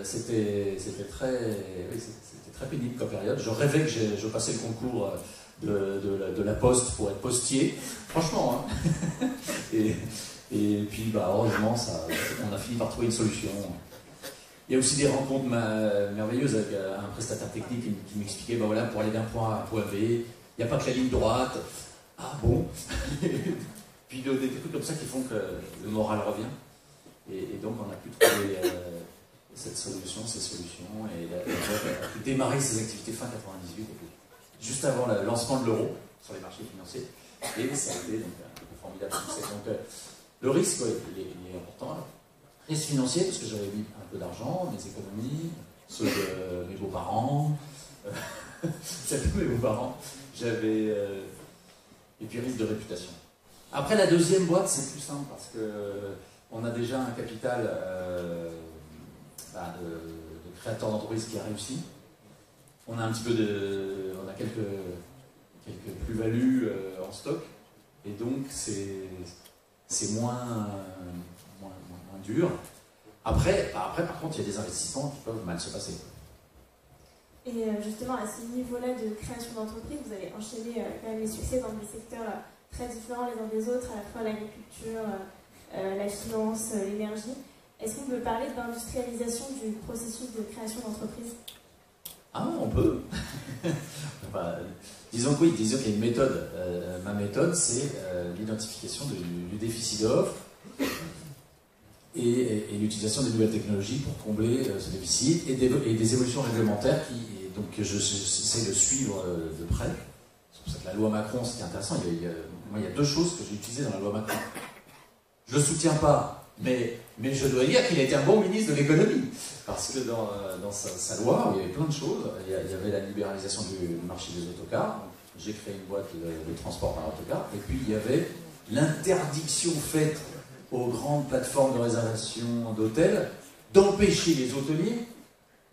c'était très pénible comme période. Je rêvais que je passais le concours de la Poste pour être postier, franchement. Hein. Et puis, heureusement, on a fini par trouver une solution. Il y a aussi des rencontres merveilleuses avec un prestataire technique qui m'expliquait, voilà, pour aller d'un point A à un point B, il n'y a pas que la ligne droite. Ah bon. Puis des trucs comme ça qui font que le moral revient. Et donc, on a pu trouver ces solutions, et la boîte a pu démarrer ses activités fin 98, juste avant le lancement de l'euro sur les marchés financiers. Et ça a été donc, un formidable succès. Donc, le risque, il est important. Risque financier, parce que j'avais mis un peu d'argent, mes économies, ceux de mes beaux-parents, mes beaux-parents, et puis risque de réputation. Après, la deuxième boîte, c'est plus simple, parce qu'on a déjà un capital de créateur d'entreprise qui a réussi. On a un petit peu on a quelques plus-values en stock, et donc c'est moins dur. Après, par contre, il y a des investissements qui peuvent mal se passer. Et justement, à ce niveau-là de création d'entreprise, vous avez enchaîné quand même les succès dans des secteurs très différents les uns des autres, à la fois l'agriculture, la finance, l'énergie. Est-ce qu'on peut parler d'industrialisation du processus de création d'entreprise? Ah, on peut. Enfin, disons que oui, disons qu'il y a une méthode. Ma méthode, c'est l'identification du déficit d'offre et l'utilisation des nouvelles technologies pour combler ce déficit et des évolutions réglementaires donc j'essaie de suivre de près. C'est pour ça que la loi Macron, c'était intéressant. Moi, il y a deux choses que j'ai utilisées dans la loi Macron. Je ne le soutiens pas, mais je dois dire qu'il a été un bon ministre de l'économie. Parce que dans sa loi, il y avait plein de choses. Il y avait la libéralisation du marché des autocars. J'ai créé une boîte de transport par autocar. Et puis, il y avait l'interdiction faite aux grandes plateformes de réservation d'hôtels d'empêcher les hôteliers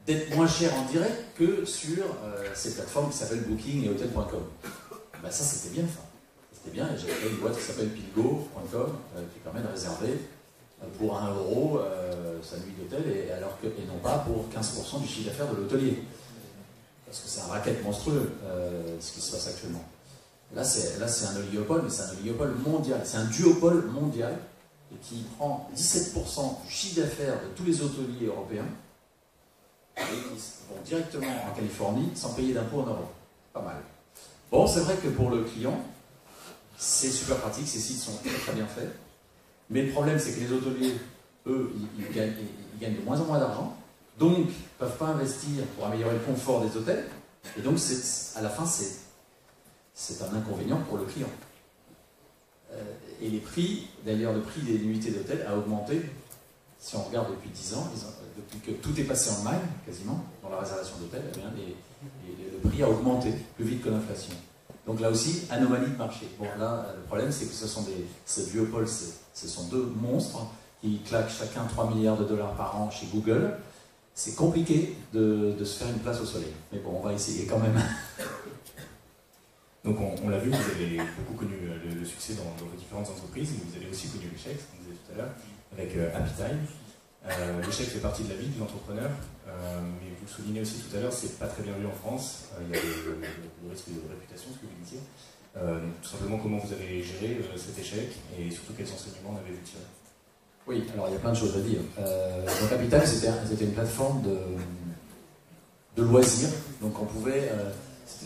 d'être moins chers en direct que sur ces plateformes qui s'appellent Booking et Hotel.com. Ben ça, c'était bien ça. C'était bien, et j'ai créé une boîte qui s'appelle Pilgo.com qui permet de réserver pour 1 € sa nuit d'hôtel et non pas pour 15% du chiffre d'affaires de l'hôtelier. Parce que c'est un racket monstrueux ce qui se passe actuellement. Là, c'est un oligopole, mais c'est un oligopole mondial. C'est un duopole mondial et qui prend 17% du chiffre d'affaires de tous les hôteliers européens et qui vont directement en Californie sans payer d'impôts en Europe. Pas mal. Bon, c'est vrai que pour le client, c'est super pratique, ces sites sont très, très bien faits. Mais le problème, c'est que les hôteliers, eux, ils gagnent de moins en moins d'argent, donc ne peuvent pas investir pour améliorer le confort des hôtels. Et donc, à la fin, c'est un inconvénient pour le client. Et les prix, d'ailleurs, le prix des nuitées d'hôtel a augmenté, si on regarde depuis 10 ans, depuis que tout est passé en ligne, quasiment, dans la réservation d'hôtel, le prix a augmenté plus vite que l'inflation. Donc là aussi, anomalie de marché. Bon, là, le problème, c'est que ces duopoles, ce sont deux monstres qui claquent chacun 3 milliards de dollars par an chez Google. C'est compliqué de se faire une place au soleil. Mais bon, on va essayer quand même. Donc on l'a vu, vous avez beaucoup connu le succès dans vos différentes entreprises, mais vous avez aussi connu l'échec, comme vous disiez tout à l'heure, avec Happy Time. L'échec fait partie de la vie de l'entrepreneur, mais vous le soulignez aussi tout à l'heure, c'est pas très bien vu en France, il y a le risque de réputation, ce que vous disiez. Donc tout simplement, comment vous avez géré cet échec et surtout quels enseignements en avez-vous tiré? Oui, alors il y a plein de choses à dire. Donc Happy Time, c'était une plateforme de loisirs, donc on pouvait...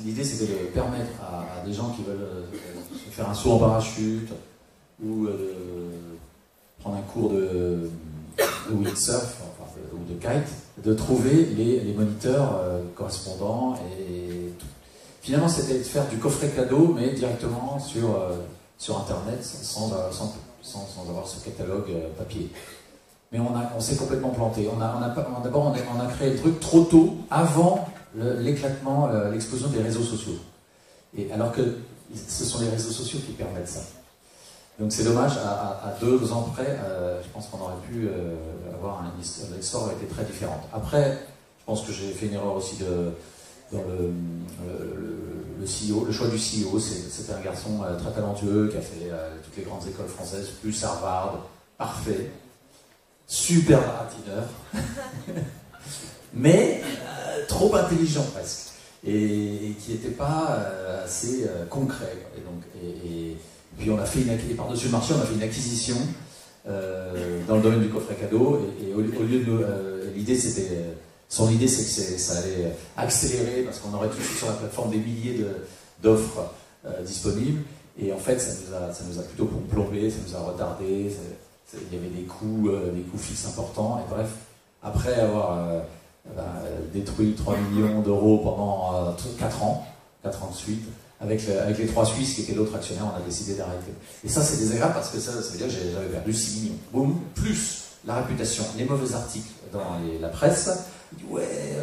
L'idée, c'était de permettre à des gens qui veulent se faire un saut en parachute ou prendre un cours de windsurf ou de kite, de trouver les moniteurs correspondants. Et finalement, c'était de faire du coffret cadeau, mais directement sur Internet, sans avoir ce catalogue papier. Mais on s'est complètement planté. D'abord, on a créé le truc trop tôt, avant l'éclatement, l'explosion des réseaux sociaux. Et alors que ce sont les réseaux sociaux qui permettent ça. Donc c'est dommage, à 2 ans près, je pense qu'on aurait pu avoir l'histoire aurait été très différente. Après, je pense que j'ai fait une erreur aussi dans le CEO, le choix du CEO. C'était un garçon très talentueux qui a fait toutes les grandes écoles françaises, plus Harvard, parfait, super baratineur. Mais trop intelligent presque, et qui n'était pas assez concret. Et puis on a fait par-dessus le marché, on a fait une acquisition dans le domaine du coffret cadeau, et au lieu de... son idée c'est que ça allait accélérer, parce qu'on aurait tout sur la plateforme des milliers d'offres disponibles, et en fait ça nous a plutôt plombé, ça nous a retardé, il y avait des coûts fixes importants, et bref, après avoir... détruit 3 millions d'euros pendant 4 ans de suite, avec les 3 Suisses qui étaient l'autre actionnaire, on a décidé d'arrêter. Et ça, c'est désagréable parce que ça veut dire que j'avais perdu 6 millions. Boum, plus la réputation, les mauvais articles dans la presse. Il dit ouais,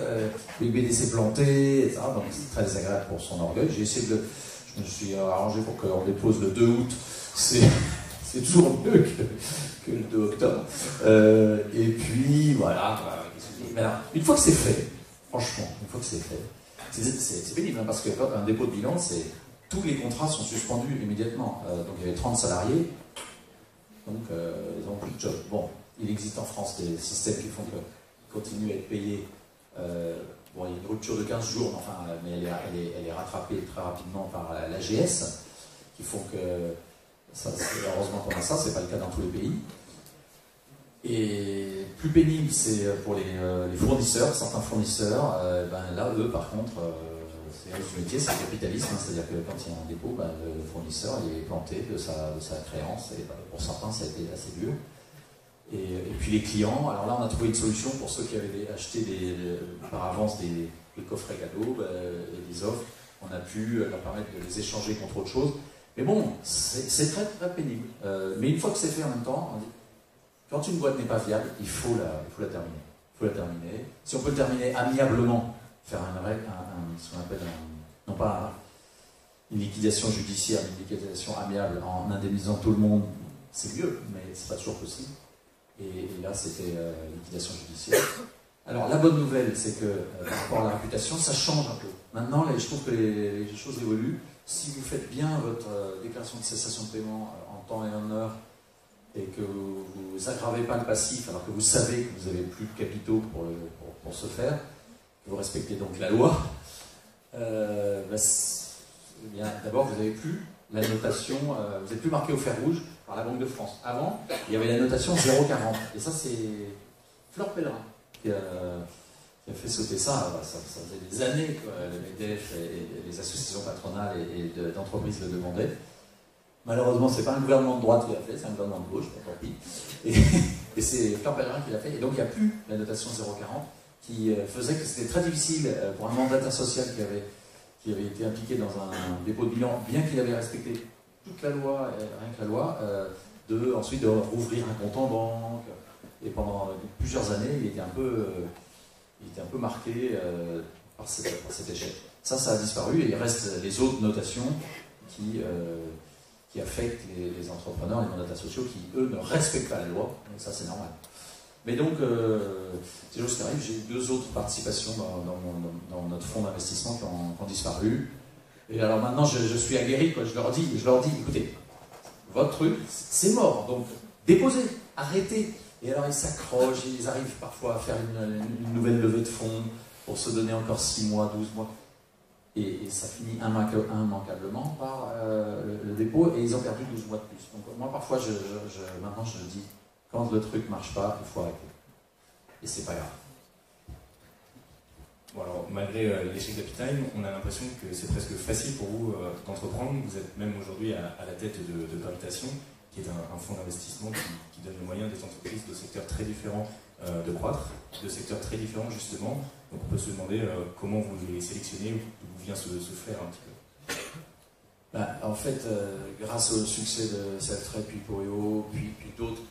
le BD s'est planté, etc. Donc c'est très désagréable pour son orgueil. Je me suis arrangé pour qu'on dépose le 2 août. C'est toujours mieux que le 2 octobre. Et puis voilà. Mais alors, une fois que c'est fait, franchement, une fois que c'est fait, c'est pénible, hein, parce qu'un dépôt de bilan, tous les contrats sont suspendus immédiatement. Donc il y avait 30 salariés, donc ils n'ont plus de job. Bon, il existe en France des systèmes qui font qu'ils continuent à être payés. Bon, il y a une rupture de 15 jours, enfin, mais elle est rattrapée très rapidement par l'AGS, qui font que, heureusement qu'on a ça, c'est pas le cas dans tous les pays. Et plus pénible, c'est pour les fournisseurs, certains fournisseurs, là, eux, par contre, les risques du métier, c'est le capitalisme, hein, c'est-à-dire que quand il y a un dépôt, le fournisseur il est planté de sa créance, et pour certains ça a été assez dur. Et puis les clients, alors là on a trouvé une solution pour ceux qui avaient acheté par avance des coffrets cadeaux et des offres, on a pu leur permettre de les échanger contre autre chose. Mais bon, c'est très très pénible. Mais une fois que c'est fait en même temps, on dit, quand une boîte n'est pas viable, il faut la terminer. Il faut la terminer. Si on peut le terminer amiablement, faire ce qu'on appelle non pas une liquidation judiciaire, mais une liquidation amiable en indemnisant tout le monde, c'est mieux, mais c'est pas toujours possible. Et là, c'était liquidation judiciaire. Alors, la bonne nouvelle, c'est que par rapport à la réputation, ça change un peu. Maintenant, je trouve que les choses évoluent. Si vous faites bien votre déclaration de cessation de paiement en temps et en heure, et que vous n'aggravez pas le passif, alors que vous savez que vous n'avez plus de capitaux pour ce faire, que vous respectez donc la loi, d'abord, vous n'avez plus la notation, vous n'êtes plus marqué au fer rouge par la Banque de France. Avant, il y avait la notation 0,40. Et ça, c'est Fleur Pellerin qui a fait sauter ça. Ça faisait des années que le MEDEF et les associations patronales et d'entreprises le demandaient. Malheureusement, ce n'est pas un gouvernement de droite qui l'a fait, c'est un gouvernement de gauche, tant pis. Et c'est Fleur Pellerin qui l'a fait. Et donc, il n'y a plus la notation 0,40 qui faisait que c'était très difficile pour un mandataire social qui avait été impliqué dans un dépôt de bilan, bien qu'il avait respecté toute la loi, rien que la loi, ensuite de rouvrir un compte en banque. Et pendant plusieurs années, il était un peu marqué par cet échec. Ça a disparu et il reste les autres notations qui affectent les entrepreneurs, les mandataires sociaux qui, eux, ne respectent pas la loi. Donc ça, c'est normal. Mais donc, c'est chose qui arrive, j'ai 2 autres participations dans notre fonds d'investissement qui ont disparu. Et alors maintenant, je suis aguerri, quoi. Je leur dis, écoutez, votre truc, c'est mort, donc déposez, arrêtez. Et alors ils s'accrochent, ils arrivent parfois à faire une nouvelle levée de fonds pour se donner encore 6 mois, 12 mois. Et ça finit immanquablement par le dépôt, et ils ont perdu 12 mois de plus. Donc moi, parfois, maintenant, je dis, quand le truc ne marche pas, il faut arrêter. Et c'est pas grave. Bon, alors, malgré l'échec d'Apitime, on a l'impression que c'est presque facile pour vous d'entreprendre. Vous êtes même aujourd'hui à la tête de Gravitation, qui est un fonds d'investissement qui donne le moyen des entreprises de secteurs très différents de croître, de secteurs très différents justement. Donc on peut se demander comment vous les sélectionnez, d'où vient ce flair un petit peu. En fait, grâce au succès de Selftrade, puis Poeo, puis d'autres,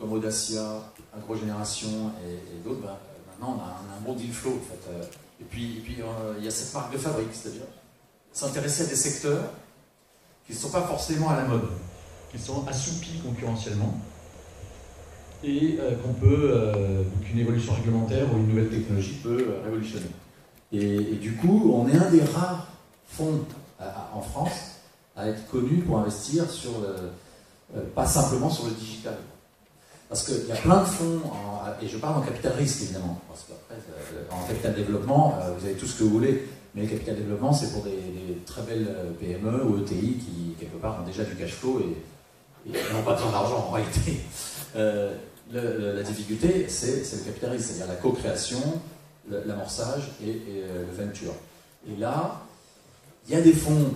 comme Audacia, Agrogénération et d'autres, maintenant on a un bon deal flow en fait. Et puis il y a cette marque de fabrique, c'est-à-dire s'intéresser à des secteurs qui ne sont pas forcément à la mode, qui sont assoupis concurrentiellement, et qu'une évolution réglementaire ou une nouvelle technologie peut révolutionner. Et du coup, on est un des rares fonds en France à être connu pour investir pas simplement sur le digital. Parce qu'il y a plein de fonds, et je parle en capital risque évidemment, parce qu'après, en capital développement, vous avez tout ce que vous voulez, mais le capital développement, c'est pour des très belles PME ou ETI qui, quelque part, ont déjà du cash flow et n'ont pas besoin d'argent en réalité. La difficulté, c'est le capital risque, c'est-à-dire la co-création, l'amorçage et le venture. Et là, il y a des fonds,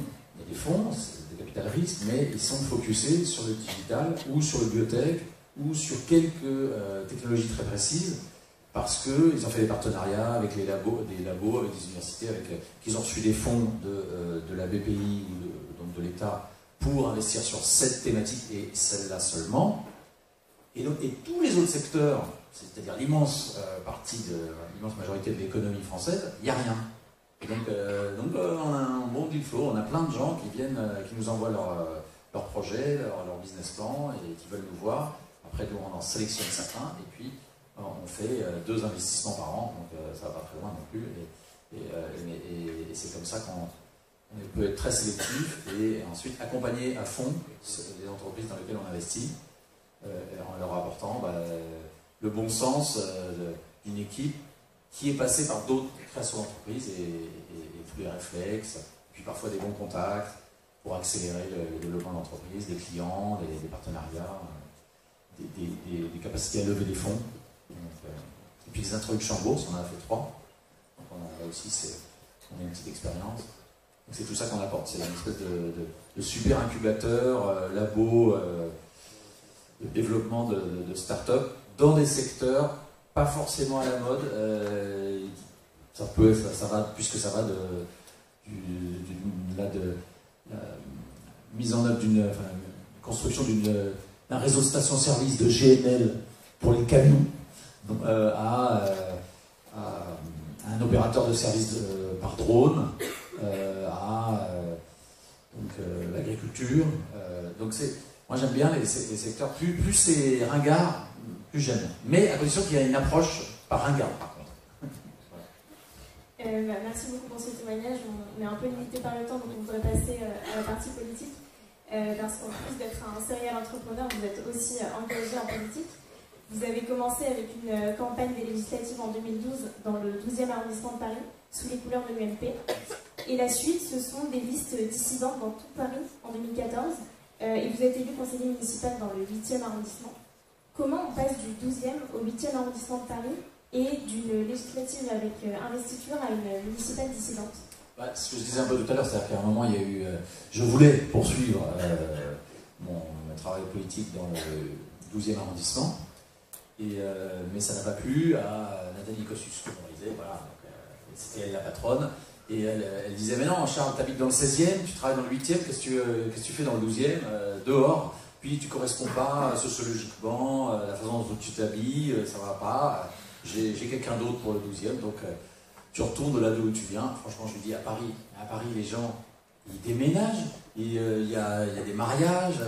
c'est des capital risque, mais ils sont focusés sur le digital ou sur le biotech, ou sur quelques technologies très précises, parce qu'ils ont fait des partenariats avec des labos, avec des universités, qu'ils ont reçu des fonds de la BPI ou donc de l'État pour investir sur cette thématique et celle-là seulement. Et tous les autres secteurs, c'est-à-dire l'immense majorité de l'économie française, il n'y a rien. Et donc on a un bon deal flow, on a plein de gens qui nous envoient leurs projets, leur business plan et qui veulent nous voir. Après, nous, on en sélectionne certains, et puis on fait 2 investissements par an, donc ça va pas très loin non plus. Et c'est comme ça qu'on peut être très sélectif et ensuite accompagner à fond les entreprises dans lesquelles on investit, en leur apportant le bon sens d'une équipe qui est passée par d'autres créations d'entreprises et tous les réflexes, puis parfois des bons contacts pour accélérer le développement de l'entreprise, des clients, des partenariats. Des capacités à lever des fonds. Et puis les introductions en bourse, on en a fait 3. Donc là aussi, on a une petite expérience. C'est tout ça qu'on apporte, c'est une espèce de super incubateur, labo, de développement de start-up dans des secteurs pas forcément à la mode. Ça va, puisque ça va de la mise en œuvre d'une construction d'un réseau de stations-service de GNL pour les camions à un opérateur de service par drone, à l'agriculture. Donc moi j'aime bien les secteurs, plus c'est ringard, plus j'aime. Mais à condition qu'il y ait une approche pas ringard par contre. Merci beaucoup pour ce témoignage. On est un peu limité par le temps, donc on voudrait passer à la partie politique. Parce qu'en plus d'être un serial entrepreneur, vous êtes aussi engagé en politique. Vous avez commencé avec une campagne des législatives en 2012 dans le 12e arrondissement de Paris, sous les couleurs de l'UMP. Et la suite, ce sont des listes dissidentes dans tout Paris en 2014. Et vous êtes élu conseiller municipal dans le 8e arrondissement. Comment on passe du 12e au 8e arrondissement de Paris et d'une législative avec investiture à une municipale dissidente? Ce que je disais un peu tout à l'heure, c'est-à-dire qu'à un moment, il y a eu... je voulais poursuivre mon travail politique dans le 12e arrondissement, mais ça n'a pas plu à Nathalie Kosciusko, voilà, c'était elle la patronne, et elle disait « Mais non, Charles, tu habites dans le 16e, tu travailles dans le 8e, qu'est-ce que tu fais dans le 12e dehors, puis tu ne corresponds pas sociologiquement, la façon dont tu t'habilles, ça ne va pas, j'ai quelqu'un d'autre pour le 12e, donc... tu retournes de là d'où tu viens. Franchement, je lui dis, à Paris, les gens, ils déménagent, il y a des mariages,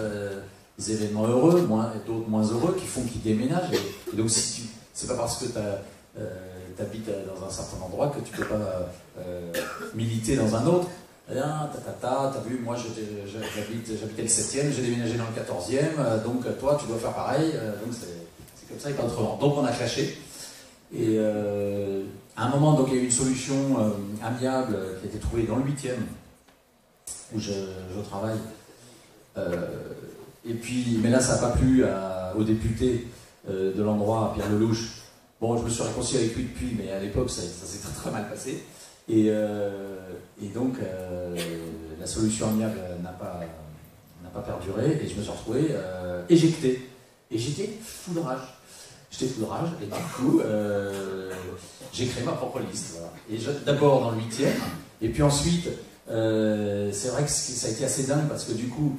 des événements heureux, d'autres moins heureux, qui font qu'ils déménagent. Et donc, c'est pas parce que tu habites dans un certain endroit que tu peux pas militer dans un autre. T'as vu, moi j'habitais le 7e, j'ai déménagé dans le 14e, donc toi tu dois faire pareil. Donc c'est comme ça et pas autrement. Donc on a clashé. Et à un moment, donc, il y a eu une solution amiable qui a été trouvée dans le 8e, où je travaille. Et puis, mais là, ça n'a pas plu au député de l'endroit, Pierre Lelouch. Bon, je me suis réconcilié avec lui depuis, mais à l'époque, ça s'est très très mal passé. Et donc, la solution amiable n'a pas perduré, et je me suis retrouvé éjecté. Et j'étais fou de rage. Et du coup, j'ai créé ma propre liste. Voilà. Et d'abord dans le 8e, et puis ensuite, c'est vrai que ça a été assez dingue, parce que du coup,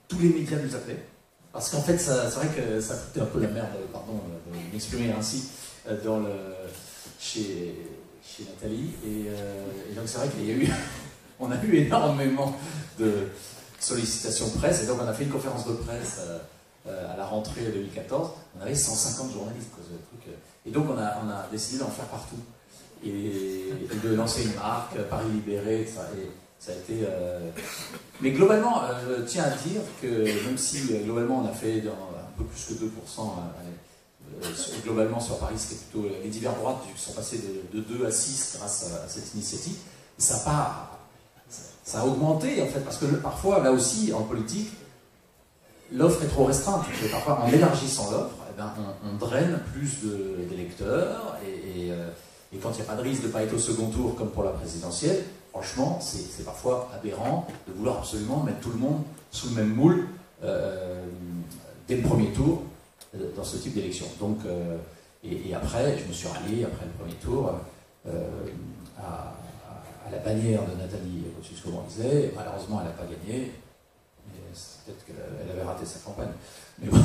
tous les médias nous appelaient. Parce qu'en fait, c'est vrai que ça foutait un peu la merde, pardon de m'exprimer ainsi, chez Nathalie. Et donc c'est vrai on a eu énormément de sollicitations presse, et donc on a fait une conférence de presse à la rentrée 2014, on avait 150 journalistes. Et donc on a décidé d'en faire partout. Et de lancer une marque, Paris Libéré, et ça a été... Mais globalement, je tiens à dire que même si globalement on a fait un peu plus que 2%, globalement sur Paris, c'était plutôt les divers droites qui sont passés de 2 à 6 grâce à cette initiative, ça a augmenté en fait, parce que parfois, là aussi, en politique, l'offre est trop restreinte. Et parfois, en élargissant l'offre, on draine plus d'électeurs. Et quand il n'y a pas de risque de ne pas être au second tour, comme pour la présidentielle, franchement, c'est parfois aberrant de vouloir absolument mettre tout le monde sous le même moule dès le premier tour dans ce type d'élection. Donc, et après, je me suis rallié, après le premier tour, à la bannière de Nathalie Kosciusko-Morizet. Malheureusement, elle n'a pas gagné. Peut-être qu'elle avait raté sa campagne. Mais bon,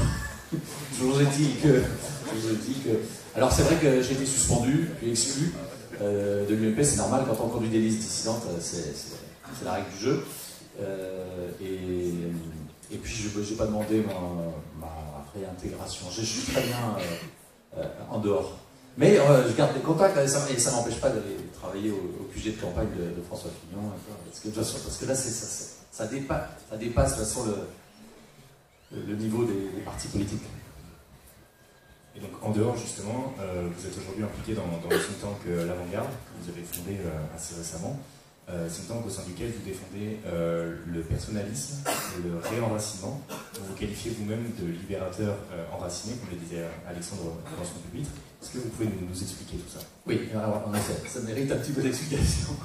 je vous ai dit que... Alors c'est vrai que j'ai été suspendu, puis exclu de l'UMP, c'est normal, quand on conduit des listes dissidentes, c'est la règle du jeu. Et puis je n'ai pas demandé ma réintégration. Je suis très bien en dehors. Mais je garde des contacts, et ça ne m'empêche pas d'aller travailler au QG de campagne de François Fillon. Parce que là, ça dépasse de toute façon le niveau des partis politiques. Et donc en dehors justement, vous êtes aujourd'hui impliqué dans le think tank L'Avant-Garde, que vous avez fondé assez récemment. Think tank au sein duquel vous défendez le personnalisme et le réenracinement. Vous vous qualifiez vous-même de libérateur enraciné, comme le disait Alexandre dans son pupitre. Est-ce que vous pouvez nous expliquer tout ça? Oui, alors, en effet, ça mérite un petit peu d'explication.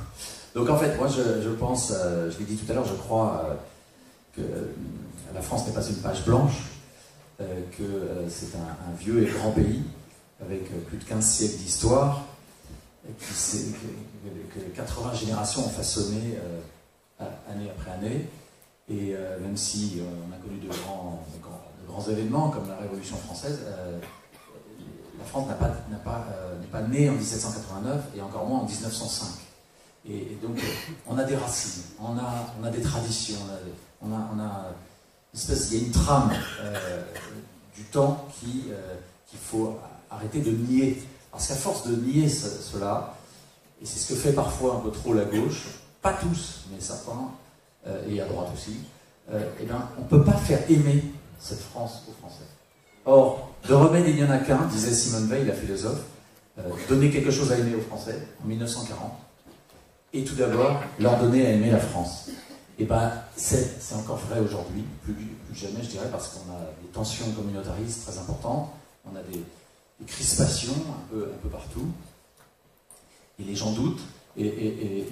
Donc en fait, moi je pense, je l'ai dit tout à l'heure, je crois que la France n'est pas une page blanche, que c'est un vieux et grand pays, avec plus de 15 siècles d'histoire, que 80 générations ont façonné année après année, et même si on a connu de grands événements comme la Révolution française, la France n'est pas née en 1789 et encore moins en 1905. Et donc on a des racines, on a des traditions, il y a une trame du temps qu'il faut arrêter de nier. Parce qu'à force de nier cela, et c'est ce que fait parfois un peu trop la gauche, pas tous, mais certains, et à droite aussi, eh ben, on ne peut pas faire aimer cette France aux Français. Or, de remède il n'y en a qu'un, disait Simone Veil, la philosophe, donner quelque chose à aimer aux Français, en 1940, et tout d'abord, leur donner à aimer la France. Et ben, c'est encore vrai aujourd'hui, plus que jamais, je dirais, parce qu'on a des tensions communautaristes très importantes, on a des crispations un peu partout, et les gens doutent, et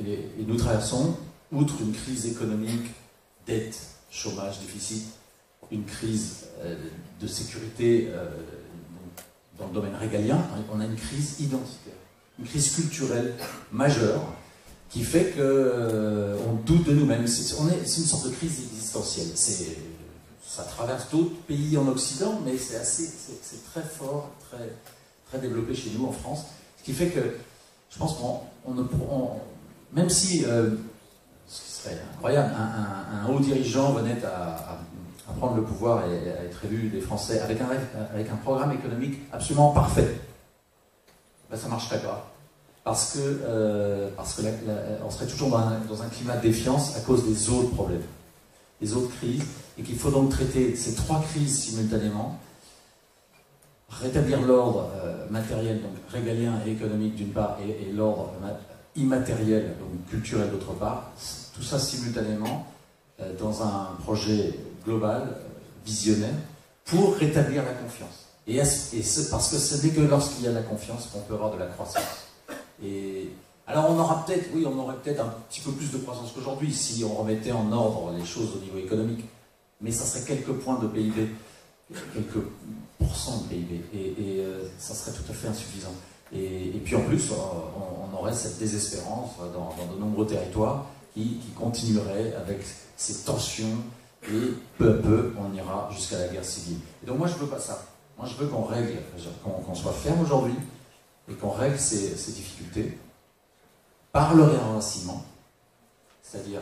nous traversons, outre une crise économique, dette, chômage, déficit, une crise de sécurité dans le domaine régalien, on a une crise identitaire, une crise culturelle majeure, qui fait qu'on doute de nous-mêmes. C'est une sorte de crise existentielle. Ça traverse d'autres pays en Occident, mais c'est très fort, très développé chez nous en France. Ce qui fait que je pense même si, ce qui serait incroyable, un haut dirigeant venait à prendre le pouvoir et à être élu des Français avec un programme économique absolument parfait, ben ça ne marcherait pas. Parce que on serait toujours dans un climat de défiance à cause des autres problèmes, des autres crises, et qu'il faut donc traiter ces trois crises simultanément, rétablir l'ordre matériel, donc régalien et économique d'une part, et l'ordre immatériel, donc culturel d'autre part, tout ça simultanément dans un projet global, visionnaire, pour rétablir la confiance. Parce que ce n'est que lorsqu'il y a la confiance qu'on peut avoir de la croissance. Et alors on aurait peut-être un petit peu plus de croissance qu'aujourd'hui si on remettait en ordre les choses au niveau économique, mais ça serait quelques points de PIB, quelques pourcents de PIB, et ça serait tout à fait insuffisant. Et puis en plus, on aurait cette désespérance dans de nombreux territoires qui continuerait avec ces tensions, et peu à peu on ira jusqu'à la guerre civile. Et donc moi je veux pas ça. Moi je veux qu'on règle, qu'on soit ferme aujourd'hui, et qu'on règle ces difficultés par le réenracinement, c'est-à-dire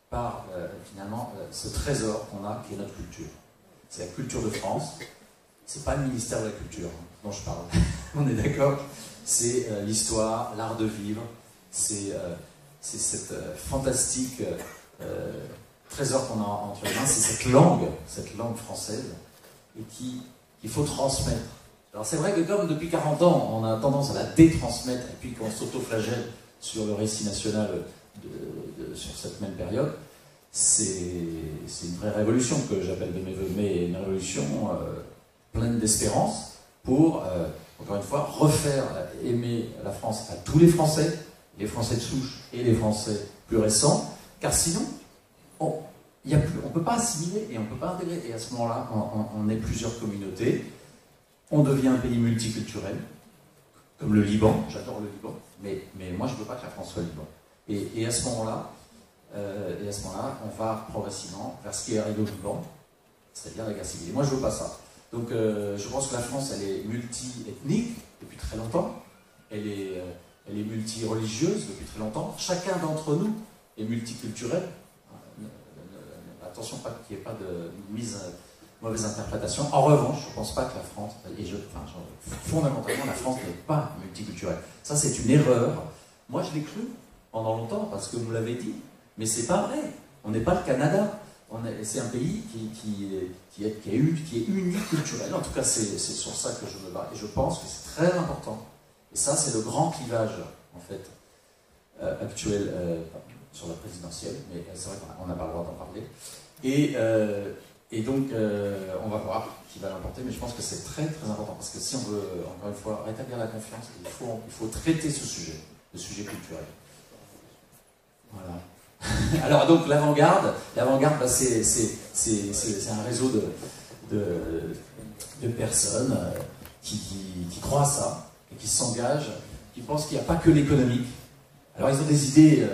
par finalement ce trésor qu'on a qui est notre culture. C'est la culture de France, c'est pas le ministère de la Culture dont je parle, on est d'accord, c'est l'histoire, l'art de vivre, c'est cette fantastique trésor qu'on a entre les mains, c'est cette langue française, et qu'il faut transmettre. Alors c'est vrai que comme depuis 40 ans, on a tendance à la détransmettre, et puis qu'on s'auto-flagelle sur le récit national sur cette même période, c'est une vraie révolution que j'appelle de mes voeux, mais une révolution pleine d'espérance pour, encore une fois, refaire aimer la France à tous les Français de souche et les Français plus récents, car sinon, on ne peut pas assimiler et on ne peut pas intégrer. Et à ce moment-là, on est plusieurs communautés. On devient un pays multiculturel, comme le Liban, j'adore le Liban, mais moi je ne veux pas que la France soit Liban. Et à ce moment-là, on va progressivement vers ce qui est arrivé au Liban, c'est-à-dire la guerre civile. Et moi je ne veux pas ça. Donc je pense que la France, elle est multi-ethnique depuis très longtemps, elle est multi-religieuse depuis très longtemps, chacun d'entre nous est multiculturel. Attention qu'il n'y ait pas de mauvaise interprétation. En revanche, je ne pense pas que la France, fondamentalement, la France n'est pas multiculturelle. Ça, c'est une erreur. Moi, je l'ai cru pendant longtemps, parce que vous l'avez dit, mais c'est pas vrai. On n'est pas le Canada. C'est un pays qui est uniculturel. En tout cas, c'est sur ça que je me bats. Et je pense que c'est très important. Et ça, c'est le grand clivage, en fait, actuel sur la présidentielle. Mais c'est vrai qu'on n'a pas le droit d'en parler. Et donc, on va voir qui va l'emporter, mais je pense que c'est très très important, parce que si on veut, encore une fois, rétablir la confiance, il faut traiter ce sujet, le sujet culturel. Voilà. Alors donc l'avant-garde, bah, c'est un réseau de personnes qui croient à ça, et qui s'engagent, qui pensent qu'il n'y a pas que l'économique. Alors ils ont des idées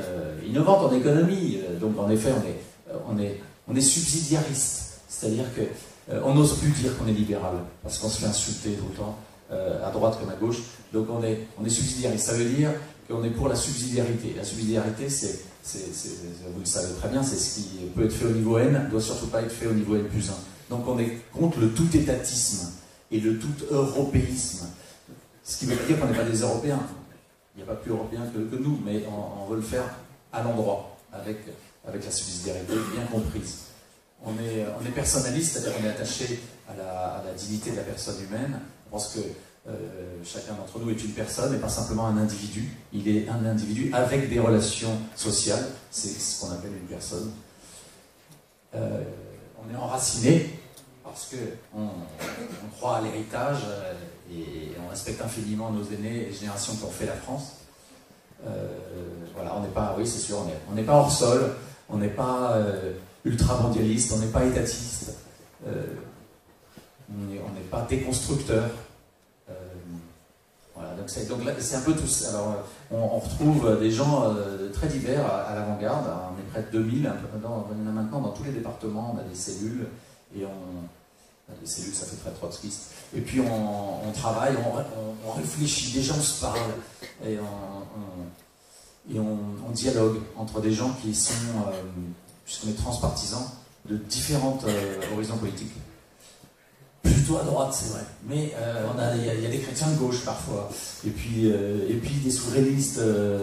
innovantes en économie, donc en effet on est subsidiariste, c'est-à-dire qu'on n'ose plus dire qu'on est libéral, parce qu'on se fait insulter tout le temps, à droite comme à gauche, donc on est subsidiariste, ça veut dire qu'on est pour la subsidiarité. La subsidiarité, vous le savez très bien, c'est ce qui peut être fait au niveau N, ne doit surtout pas être fait au niveau N+1. Donc on est contre le tout-étatisme et le tout-européisme, ce qui veut dire qu'on n'est pas des Européens. Il n'y a pas plus Européens que nous, mais on veut le faire à l'endroit, avec la subsidiarité bien comprise. On est personnaliste, c'est-à-dire qu'on est attaché à la dignité de la personne humaine. Je pense que chacun d'entre nous est une personne et pas simplement un individu. Il est un individu avec des relations sociales, c'est ce qu'on appelle une personne. On est enraciné parce qu'on croit à l'héritage et on respecte infiniment nos aînés et les générations qui ont fait la France. Voilà, on n'est pas, oui c'est sûr, on n'est pas hors sol, on n'est pas ultra-mondialiste, on n'est pas étatiste, on n'est pas déconstructeur. Voilà, donc là, c'est un peu tout ça. Alors, on retrouve des gens très divers à l'avant-garde. On est près de 2000. Il y en a maintenant dans tous les départements. On a des cellules. Et les cellules, ça fait très trotskiste. Et puis on travaille, on réfléchit. Déjà, on se parle. Et on dialogue entre des gens qui sont, puisqu'on est transpartisans, de différents horizons politiques. Plutôt à droite, c'est vrai. Mais il y a des chrétiens de gauche parfois. Et puis des souverainistes,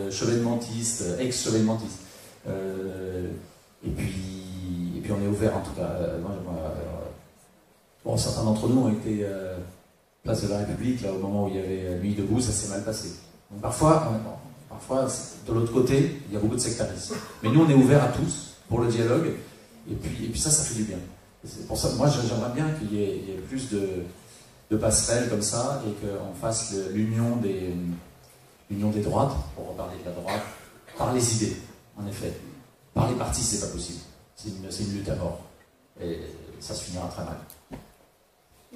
chevènementistes, ex-chevènementistes. Et puis on est ouvert en tout cas. Bon, certains d'entre nous ont été place de la République, là, au moment où il y avait Nuit debout, ça s'est mal passé. Donc parfois, de l'autre côté, il y a beaucoup de sectarisme. Mais nous, on est ouvert à tous pour le dialogue. Et puis ça fait du bien. C'est pour ça que moi j'aimerais bien qu'il y ait plus de passerelles comme ça et qu'on fasse l'union des droites, pour reparler de la droite, par les idées, en effet. Par les partis, c'est pas possible. C'est une lutte à mort. Et ça se finira très mal.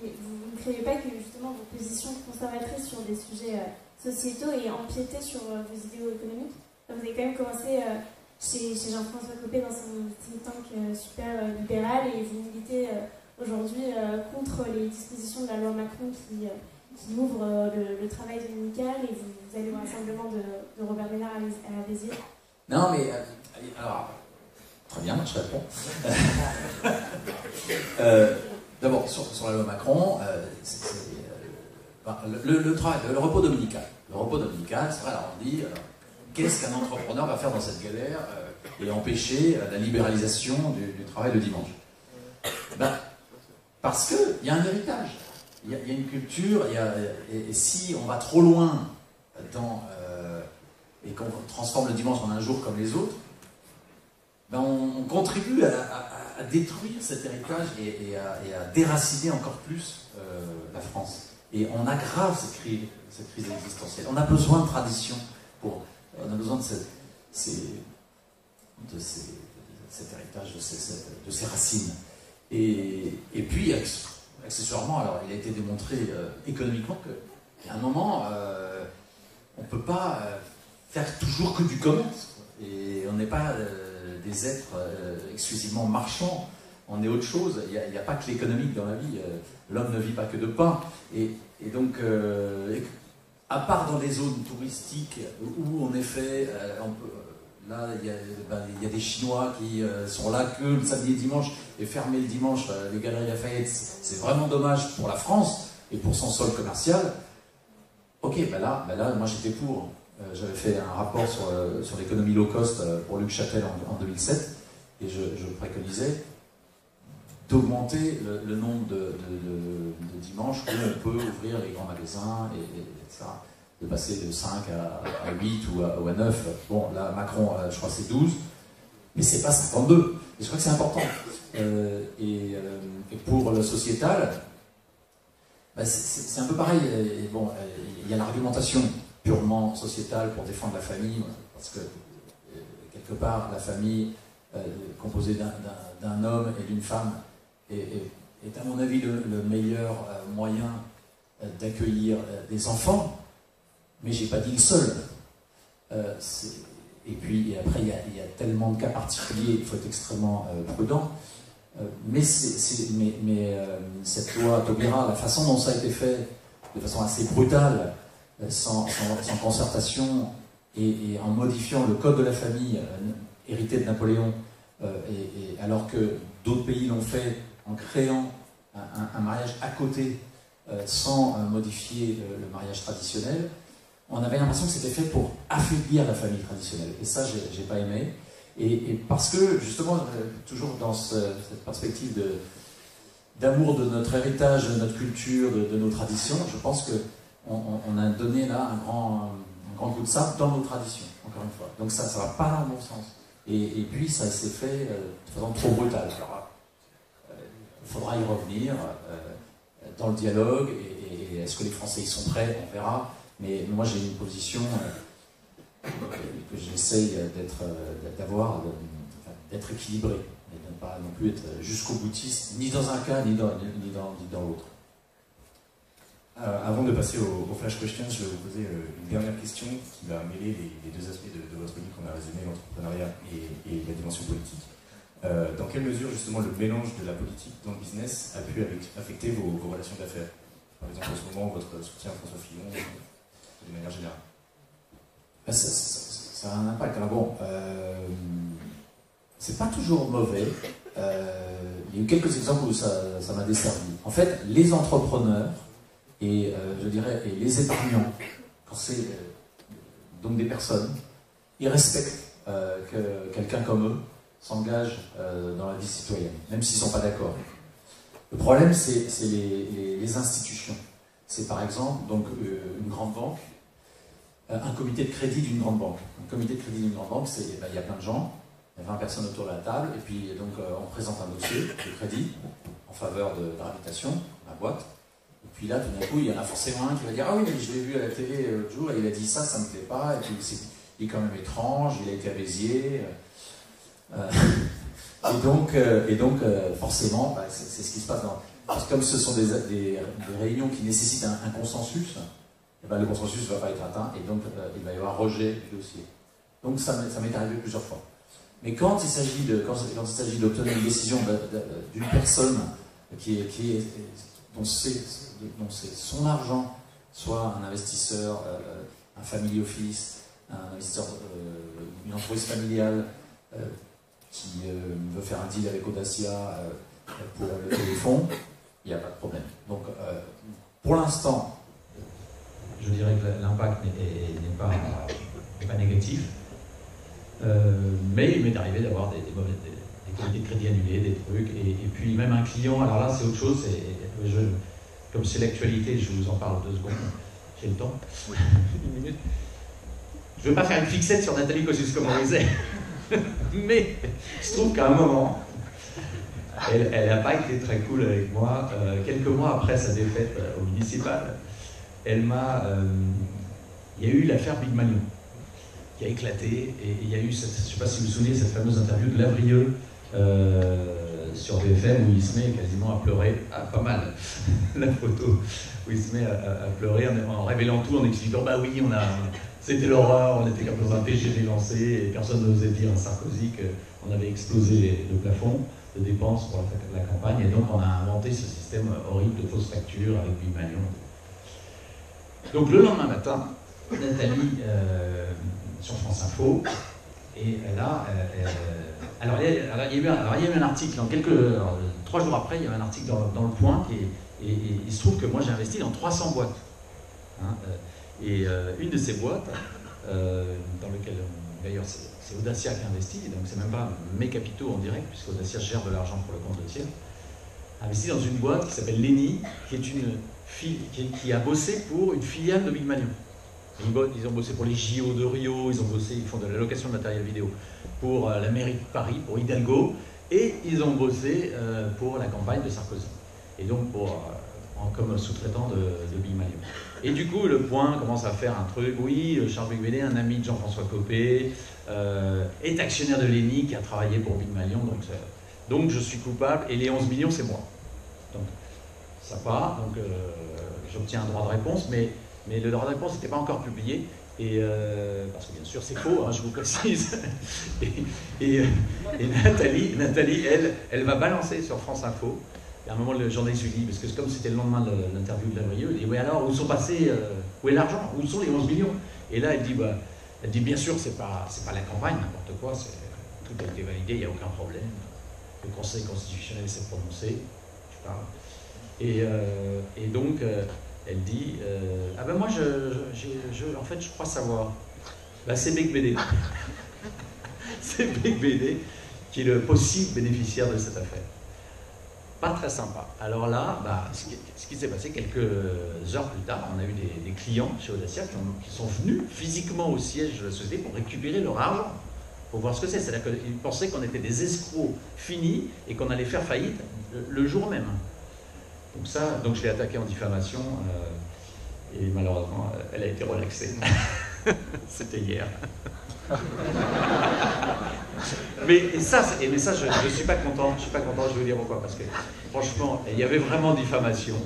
Mais vous ne croyez pas que justement vos positions conservatrices sur des sujets sociétaux aient empiété sur vos idéaux économiques? Vous avez quand même commencé chez Jean-François Copé dans son think tank super libéral et vous militez aujourd'hui contre les dispositions de la loi Macron qui ouvre le travail dominical et vous allez au rassemblement de Robert Ménard à Béziers. Non mais, alors, très bien, je réponds. D'abord, sur la loi Macron, le repos dominical. Le repos dominical, c'est vrai, alors on dit... Qu'est-ce qu'un entrepreneur va faire dans cette galère et empêcher la libéralisation du travail le dimanche? Parce qu'il y a un héritage, il y a une culture, et si on va trop loin et qu'on transforme le dimanche en un jour comme les autres, on contribue à détruire cet héritage et à déraciner encore plus la France. Et on aggrave cette crise existentielle. On a besoin de tradition on a besoin de cet héritage, de ces racines. Et puis, accessoirement, alors il a été démontré économiquement qu'à un moment, on ne peut pas faire toujours que du commerce. Et on n'est pas des êtres exclusivement marchands, on est autre chose. Il n'y a pas que l'économique dans la vie. L'homme ne vit pas que de pain. Et donc... à part dans les zones touristiques où, en effet, là, il y a des Chinois qui sont là que le samedi et dimanche et fermés le dimanche, les Galeries Lafayette, c'est vraiment dommage pour la France et pour son sol commercial. Ok, là, moi j'étais pour. J'avais fait un rapport sur l'économie low cost pour Luc Châtel en 2007 et je préconisais d'augmenter le nombre de dimanches où on peut ouvrir les grands magasins, etc. De passer de 5 à 8 ou à 9. Bon, là, Macron, je crois que c'est 12, mais c'est pas 52. Et je crois que c'est important. Et pour le sociétal, c'est un peu pareil. Et bon, il y a l'argumentation purement sociétale pour défendre la famille, parce que quelque part, la famille composée d'un homme et d'une femme est à mon avis le meilleur moyen d'accueillir des enfants, mais j'ai pas dit le seul. Et après, il y a tellement de cas particuliers, il faut être extrêmement prudent. Mais cette loi Taubira, la façon dont ça a été fait, de façon assez brutale, sans concertation, et en modifiant le code de la famille hérité de Napoléon, alors que d'autres pays l'ont fait en créant un mariage à côté, sans modifier le mariage traditionnel, on avait l'impression que c'était fait pour affaiblir la famille traditionnelle. Et ça, j'ai pas aimé. Et parce que, justement, toujours dans cette perspective d'amour de notre héritage, de notre culture, de nos traditions, je pense qu'on a donné là un grand coup de sable dans nos traditions, encore une fois. Donc ça ne va pas dans le bon sens. Et puis ça s'est fait de façon trop brutale. Alors, il faudra y revenir dans le dialogue, et est-ce que les Français y sont prêts? On verra. Mais moi j'ai une position que j'essaye d'être équilibré, et de ne pas non plus être jusqu'au boutiste, ni dans un cas, ni dans l'autre. Avant de passer au flash questions, je vais vous poser une dernière question qui va mêler les deux aspects de votre livre qu'on a résumé, l'entrepreneuriat et la dimension politique. Dans quelle mesure justement le mélange de la politique dans le business a pu affecter vos relations d'affaires? Par exemple, en ce moment, votre soutien à François Fillon, de manière générale. Ça a un impact. Alors bon, c'est pas toujours mauvais. Il y a eu quelques exemples où ça m'a desservi. En fait, les entrepreneurs et je dirais et les épargnants, quand c'est donc des personnes, ils respectent que quelqu'un comme eux s'engage dans la vie citoyenne, même s'ils ne sont pas d'accord. Le problème, c'est les institutions. C'est par exemple donc, une grande banque, un comité de crédit d'une grande banque. Un comité de crédit d'une grande banque, il y a plein de gens, il y a 20 personnes autour de la table, et puis donc on présente un dossier de crédit en faveur de l'habitation, la boîte. Et puis là, tout d'un coup, il y en a forcément un qui va dire « Ah oui, mais je l'ai vu à la télé l'autre jour, et il a dit ça, ça ne me plaît pas, et puis il est quand même étrange, il a été à Béziers. » Et donc forcément, c'est ce qui se passe parce que comme ce sont des réunions qui nécessitent un consensus, et ben, le consensus ne va pas être atteint, et donc il va y avoir rejet du dossier. Donc ça m'est arrivé plusieurs fois. Mais quand il s'agit d'obtenir une décision d'une personne dont c'est son argent, soit un investisseur, un family office, un investisseur, une entreprise familiale qui veut faire un deal avec Audacia pour lever des fonds, il n'y a pas de problème. Donc, pour l'instant, je dirais que l'impact n'est pas négatif, mais il m'est arrivé d'avoir des comités de crédit annulés, des trucs, et puis même un client, alors là c'est autre chose, comme c'est l'actualité, je vous en parle 2 secondes, j'ai le temps, une minute. Je ne veux pas faire une fixette sur Nathalie Kosciusko-Morizet, mais il se trouve qu'à un moment, elle n'a pas été très cool avec moi. Quelques mois après sa défaite au municipal, il y a eu l'affaire Big Malion qui a éclaté, et il y a eu, je ne sais pas si vous vous souvenez, cette fameuse interview de Lavrieux sur BFM où il se met quasiment à pleurer, pas mal, la photo, où il se met à pleurer en révélant tout, en expliquant bah oui, c'était l'horreur, on était comme dans un TGV lancé et personne n'osait dire à Sarkozy qu'on avait explosé le plafond de dépenses pour la campagne, et donc on a inventé ce système horrible de fausses factures avec Big Malion. Donc le lendemain matin, Nathalie sur France Info, et alors il y a eu un article, 3 jours après, il y a eu un article dans Le Point, et il se trouve que moi j'ai investi dans 300 boîtes. Hein, une de ces boîtes, dans laquelle d'ailleurs c'est Audacia qui investit, donc c'est même pas mes capitaux en direct, puisque Audacia gère de l'argent pour le compte de tiers, investi dans une boîte qui s'appelle Leni, qui a bossé pour une filiale de Big Malion. Ils ont bossé pour les JO de Rio, ils font de la location de matériel vidéo pour la mairie de Paris, pour Hidalgo, et ils ont bossé pour la campagne de Sarkozy. Et donc pour comme sous-traitant de Big Malion. Et du coup, le Point commence à faire un truc. Oui, Charles Beck BD, un ami de Jean-François Copé, est actionnaire de l'ENI qui a travaillé pour Big Malion. Donc je suis coupable et les 11 millions, c'est moi. Donc ça part, donc j'obtiens un droit de réponse, mais le droit de réponse n'était pas encore publié. Et parce que bien sûr c'est faux, hein, je vous précise. Et Nathalie, elle va balancer sur France Info. Et à un moment, le journaliste lui dit, parce que comme c'était le lendemain de l'interview de Lavrieux, il dit oui, alors où sont passés, où est l'argent, où sont les 11 millions? Et là, elle dit bien sûr, c'est pas la campagne, n'importe quoi, tout a été validé, il n'y a aucun problème. Le Conseil constitutionnel s'est prononcé, je parle. Et donc, elle dit ah ben moi, en fait, je crois savoir. Ben, c'est Beck BD. C'est Beck BD qui est le possible bénéficiaire de cette affaire. Pas très sympa. Alors là, bah, ce qui s'est passé quelques heures plus tard, on a eu des clients chez Audacia qui sont venus physiquement au siège de la société pour récupérer leur argent, pour voir ce que c'est. C'est-à-dire qu'ils pensaient qu'on était des escrocs finis et qu'on allait faire faillite le jour même. Donc je l'ai attaquée en diffamation et malheureusement, elle a été relaxée. C'était hier. Mais ça, je ne suis pas content, je vais vous dire pourquoi, parce que franchement, il y avait vraiment diffamation,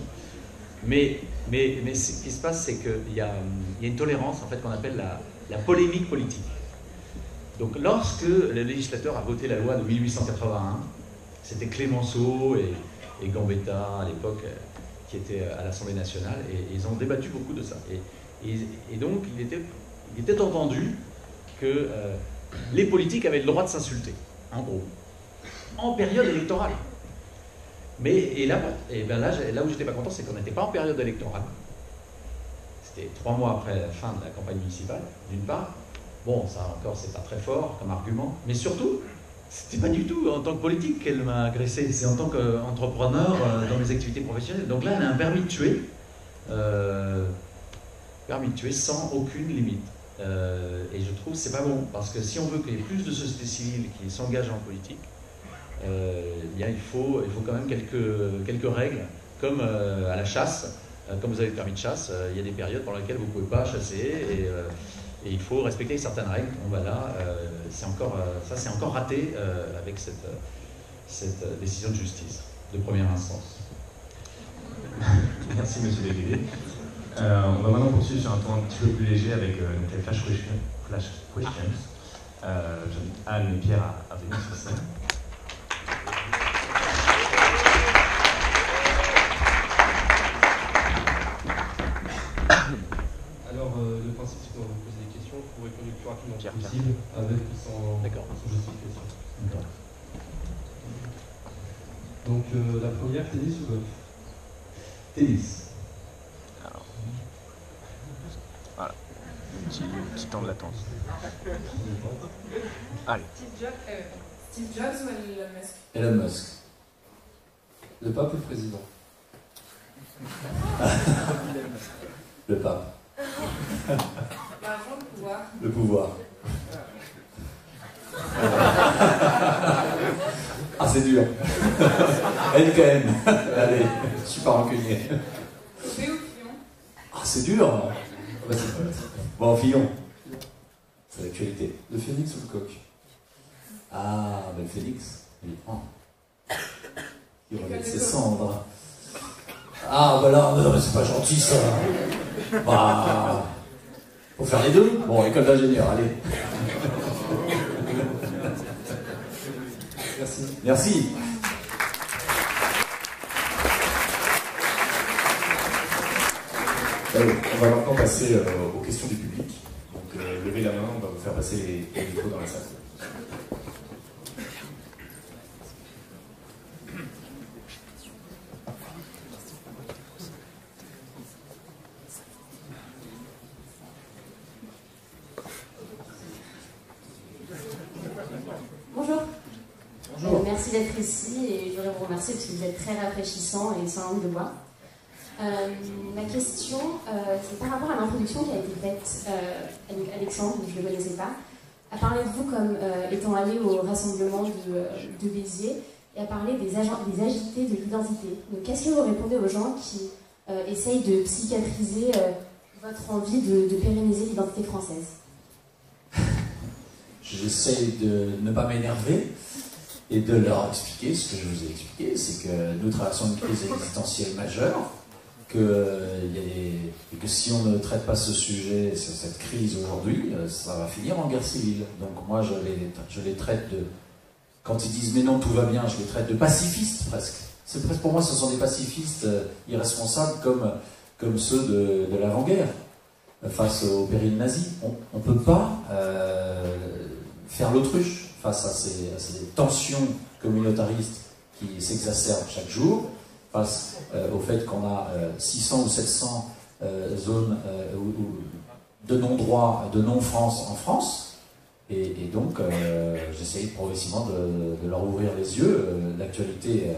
mais ce qui se passe, c'est qu'il y a une tolérance, en fait, qu'on appelle la polémique politique. Donc lorsque le législateur a voté la loi de 1881, c'était Clémenceau et Gambetta, à l'époque, qui étaient à l'Assemblée nationale, et ils ont débattu beaucoup de ça. Et donc, il était entendu que les politiques avaient le droit de s'insulter, en gros, en période électorale. Mais là où j'étais pas content, c'est qu'on n'était pas en période électorale. C'était 3 mois après la fin de la campagne municipale, d'une part. Bon, ça encore, c'est pas très fort comme argument, mais surtout, c'était pas du tout en tant que politique qu'elle m'a agressé, c'est en tant qu'entrepreneur dans mes activités professionnelles. Donc là, elle a un permis de tuer sans aucune limite. Et je trouve que c'est pas bon, parce que si on veut qu'il y ait plus de sociétés civiles qui s'engagent en politique, bien, il faut quand même quelques règles, comme à la chasse. Comme vous avez le permis de chasse, il y a des périodes pendant lesquelles vous ne pouvez pas chasser, et il faut respecter certaines règles. Bon, ben là, c'est encore raté avec cette décision de justice de première instance. Merci Monsieur Bégué. On va maintenant poursuivre sur un ton un petit peu plus léger avec notre Flash Questions. J'invite Anne et Pierre à venir sur scène. Alors, le principe, c'est qu'on va vous poser des questions, il faut répondre le plus rapidement possible, avec ou sans justification. Donc, la première, tennis ou golf? Tennis. Alors, voilà, petit temps de latence. Allez. Steve Jobs ou Elon Musk? Elon Musk. Le pape ou le président? Le pape. L'argent, le pouvoir? Le pouvoir. Ah, c'est dur. NKM. Allez, je suis pas rancunier. Poupée ou Fillon? Ah, c'est dur. Bon, Fillon. C'est l'actualité. Le phénix ou le coq? Ah, ben le phénix. Il relève ses cendres. Ah, voilà, non, c'est pas gentil ça. Bah, faut faire les deux. Bon, école d'ingénieur, allez. Merci. Merci. On va maintenant passer aux questions du public. Donc, levez la main, on va vous faire passer les micros dans la salle. Merci d'être ici et je voudrais vous remercier parce que vous êtes très rafraîchissant et sans langue de bois. Ma question, c'est par rapport à l'introduction qui a été faite. Alexandre, je ne le connaissais pas, a parlé de vous comme étant allé au rassemblement de Béziers et a parlé des agités de l'identité. Donc qu'est-ce que vous répondez aux gens qui essayent de psychiatriser votre envie de pérenniser l'identité française? J'essaie de ne pas m'énerver et de leur expliquer ce que je vous ai expliqué, c'est que nous traversons une crise existentielle majeure, et que si on ne traite pas ce sujet, cette crise aujourd'hui, ça va finir en guerre civile. Donc moi je les traite de, quand ils disent mais non tout va bien, je les traite de pacifistes presque. C'est presque pour moi ce sont des pacifistes irresponsables comme ceux de l'avant-guerre face au péril nazi. On ne peut pas faire l'autruche face à ces tensions communautaristes qui s'exacerbent chaque jour, face au fait qu'on a 600 ou 700 zones de non-droit, de non-France en France, et donc j'essaye progressivement de leur ouvrir les yeux. L'actualité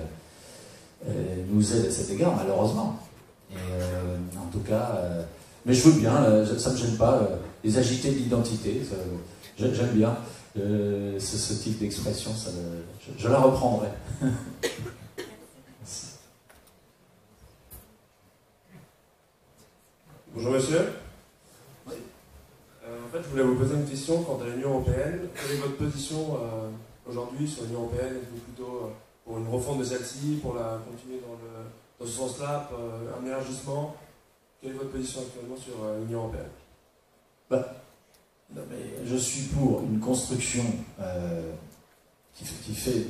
nous aide à cet égard, malheureusement. Et, en tout cas, mais je veux bien, ça ne me gêne pas, les agités de l'identité, j'aime bien ce type d'expression, je la reprendrai. Bonjour monsieur. Oui. En fait, je voulais vous poser une question quant à l'Union européenne. Quelle est votre position aujourd'hui sur l'Union européenne? Êtes-vous plutôt pour une refonte de celle-ci, pour la continuer dans ce sens-là, un élargissement? Quelle est votre position actuellement sur l'Union européenne? Non, mais je suis pour une construction qui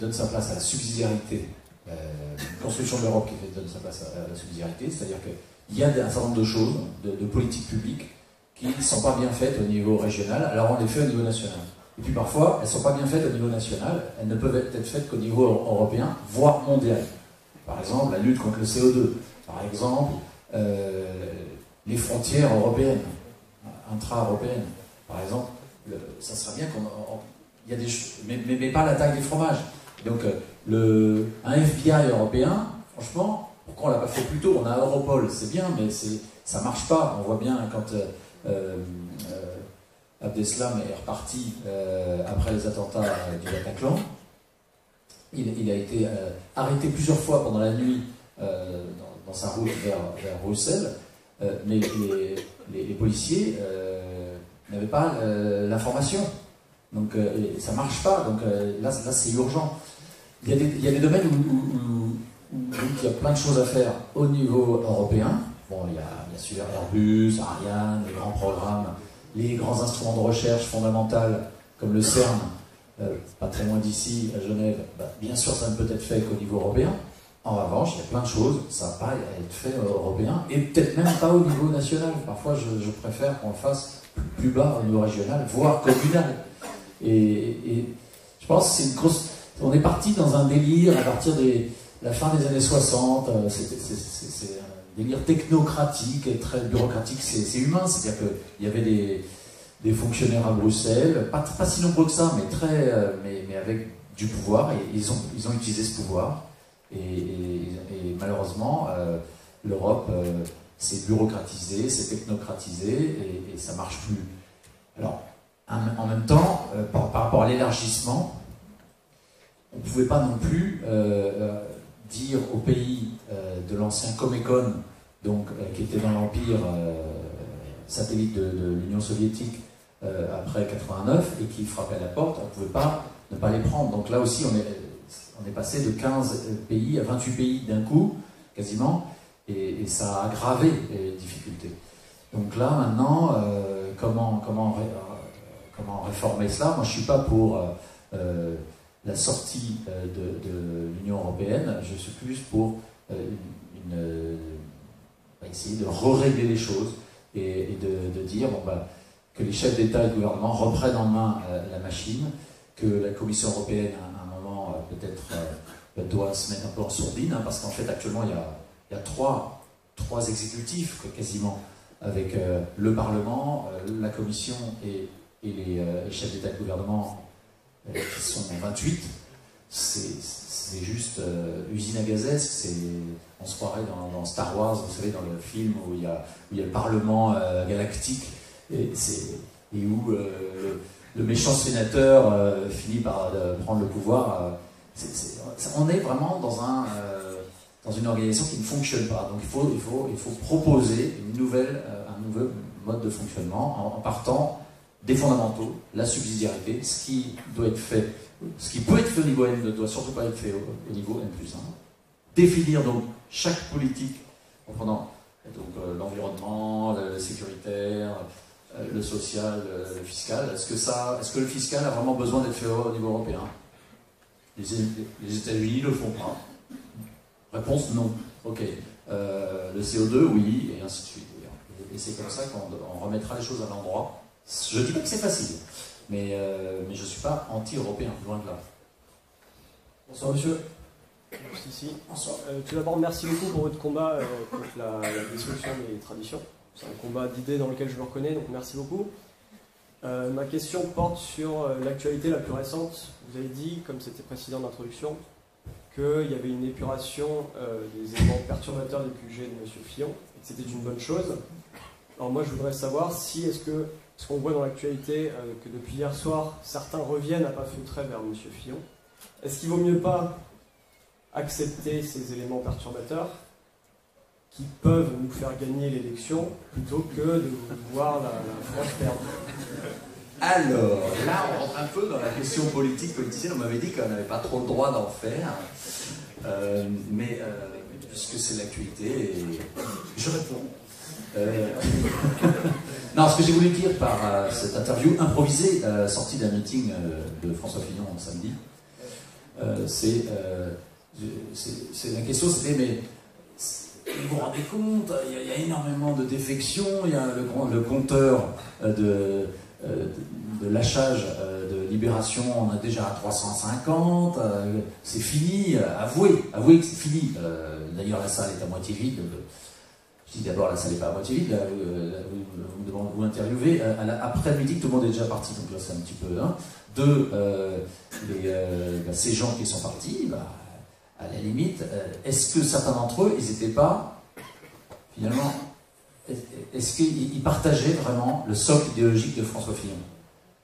donne sa place à la subsidiarité, une construction de l'Europe qui donne sa place à la subsidiarité, c'est-à-dire qu'il y a un certain nombre de choses, de politiques publiques, qui ne sont pas bien faites au niveau régional, alors on les fait au niveau national. Et puis parfois, elles ne sont pas bien faites au niveau national, elles ne peuvent être faites qu'au niveau européen, voire mondial. Par exemple, la lutte contre le CO2, par exemple, les frontières européennes, intra-européennes. Par exemple, ça serait bien il y a des choses, mais pas la taille des fromages. Donc, un FBI européen, franchement, pourquoi on ne l'a pas fait plus tôt? On a Europol, c'est bien, mais ça ne marche pas. On voit bien quand Abdeslam est reparti après les attentats du Bataclan. Il a été arrêté plusieurs fois pendant la nuit dans sa route vers Bruxelles, mais les policiers n'avaient pas l'information. Donc ça ne marche pas. Donc là c'est urgent. Il y a des domaines où il y a plein de choses à faire au niveau européen. Bon, il y a bien sûr Airbus, Ariane, les grands programmes, les grands instruments de recherche fondamentaux comme le CERN, pas très loin d'ici, à Genève. Bien sûr, ça ne peut être fait qu'au niveau européen. En revanche, il y a plein de choses, ça va pas être fait européen, et peut-être même pas au niveau national. Parfois, je préfère qu'on le fasse plus bas au niveau régional, voire communal. Et je pense que c'est une grosse... On est parti dans un délire à partir de la fin des années 60, c'est un délire technocratique et très bureaucratique, c'est humain, c'est-à-dire qu'il y avait des fonctionnaires à Bruxelles, pas si nombreux que ça, mais avec du pouvoir, et ils ont utilisé ce pouvoir, et malheureusement, l'Europe s'est bureaucratisée, s'est technocratisée, et ça marche plus. Alors, en même temps, par rapport à l'élargissement, on ne pouvait pas non plus dire aux pays de l'ancien Comecon, donc, qui était dans l'empire satellite de l'Union soviétique après 89 et qui frappait à la porte, on ne pouvait pas ne pas les prendre. Donc là aussi, on est passé de 15 pays à 28 pays d'un coup, quasiment, et ça a aggravé les difficultés. Donc là, maintenant, comment réformer cela? Moi, je ne suis pas pour la sortie de l'Union européenne, je suis plus pour essayer de régler les choses et de dire que les chefs d'État et de gouvernement reprennent en main la machine, que la Commission européenne, à un moment, peut-être doit se mettre un peu en sourdine, parce qu'en fait, actuellement, il y a trois exécutifs, quasiment, avec le Parlement, la Commission et les chefs d'État et de gouvernement qui sont 28. C'est juste usine à gazesque. On se croirait dans Star Wars, vous savez, dans le film où il y a le Parlement galactique et où le méchant sénateur finit par prendre le pouvoir on est vraiment dans une organisation qui ne fonctionne pas. Donc il faut proposer un nouveau mode de fonctionnement en partant des fondamentaux, la subsidiarité, ce qui peut être fait au niveau N ne doit surtout pas être fait au niveau N+1. Définir donc chaque politique en prenant l'environnement, le sécuritaire, le social, le fiscal. Est-ce que le fiscal a vraiment besoin d'être fait au niveau européen? Les États-Unis ne le font pas. Réponse non. Ok. Le CO2, oui, et ainsi de suite. Et c'est comme ça qu'on remettra les choses à l'endroit. Je ne dis pas que c'est facile, mais je ne suis pas anti-européen, loin de là. Bonsoir monsieur. Ici. Bonsoir. Tout d'abord, merci beaucoup pour votre combat contre la destruction des traditions. C'est un combat d'idées dans lequel je me reconnais, donc merci beaucoup. Ma question porte sur l'actualité la plus récente. Vous avez dit, comme c'était précédent d'introduction, qu'il y avait une épuration des éléments perturbateurs du QG de M. Fillon, et que c'était une bonne chose. Alors moi, je voudrais savoir si ce qu'on voit dans l'actualité, que depuis hier soir, certains reviennent à pas feutrer vers M. Fillon. Est-ce qu'il vaut mieux pas accepter ces éléments perturbateurs qui peuvent nous faire gagner l'élection plutôt que de voir la France perdre? Alors, là, on rentre un peu dans la question politicienne. On m'avait dit qu'on n'avait pas trop le droit d'en faire. Mais puisque c'est l'actualité, je réponds. Non, ce que j'ai voulu dire par cette interview improvisée, sortie d'un meeting de François Fillon samedi, c'est la question, c'était mais vous vous rendez compte, il y a énormément de défections, il y a le compteur de lâchage de Libération, on a déjà à 350, c'est fini, avouez que c'est fini. D'ailleurs la salle est à moitié vide. Je dis d'abord la salle n'est pas à moitié vide, vous interviewez, après le midi tout le monde est déjà parti, donc là c'est un petit peu ces gens qui sont partis, à la limite, est-ce que certains d'entre eux, ils n'étaient pas, finalement, est-ce qu'ils partageaient vraiment le socle idéologique de François Fillon?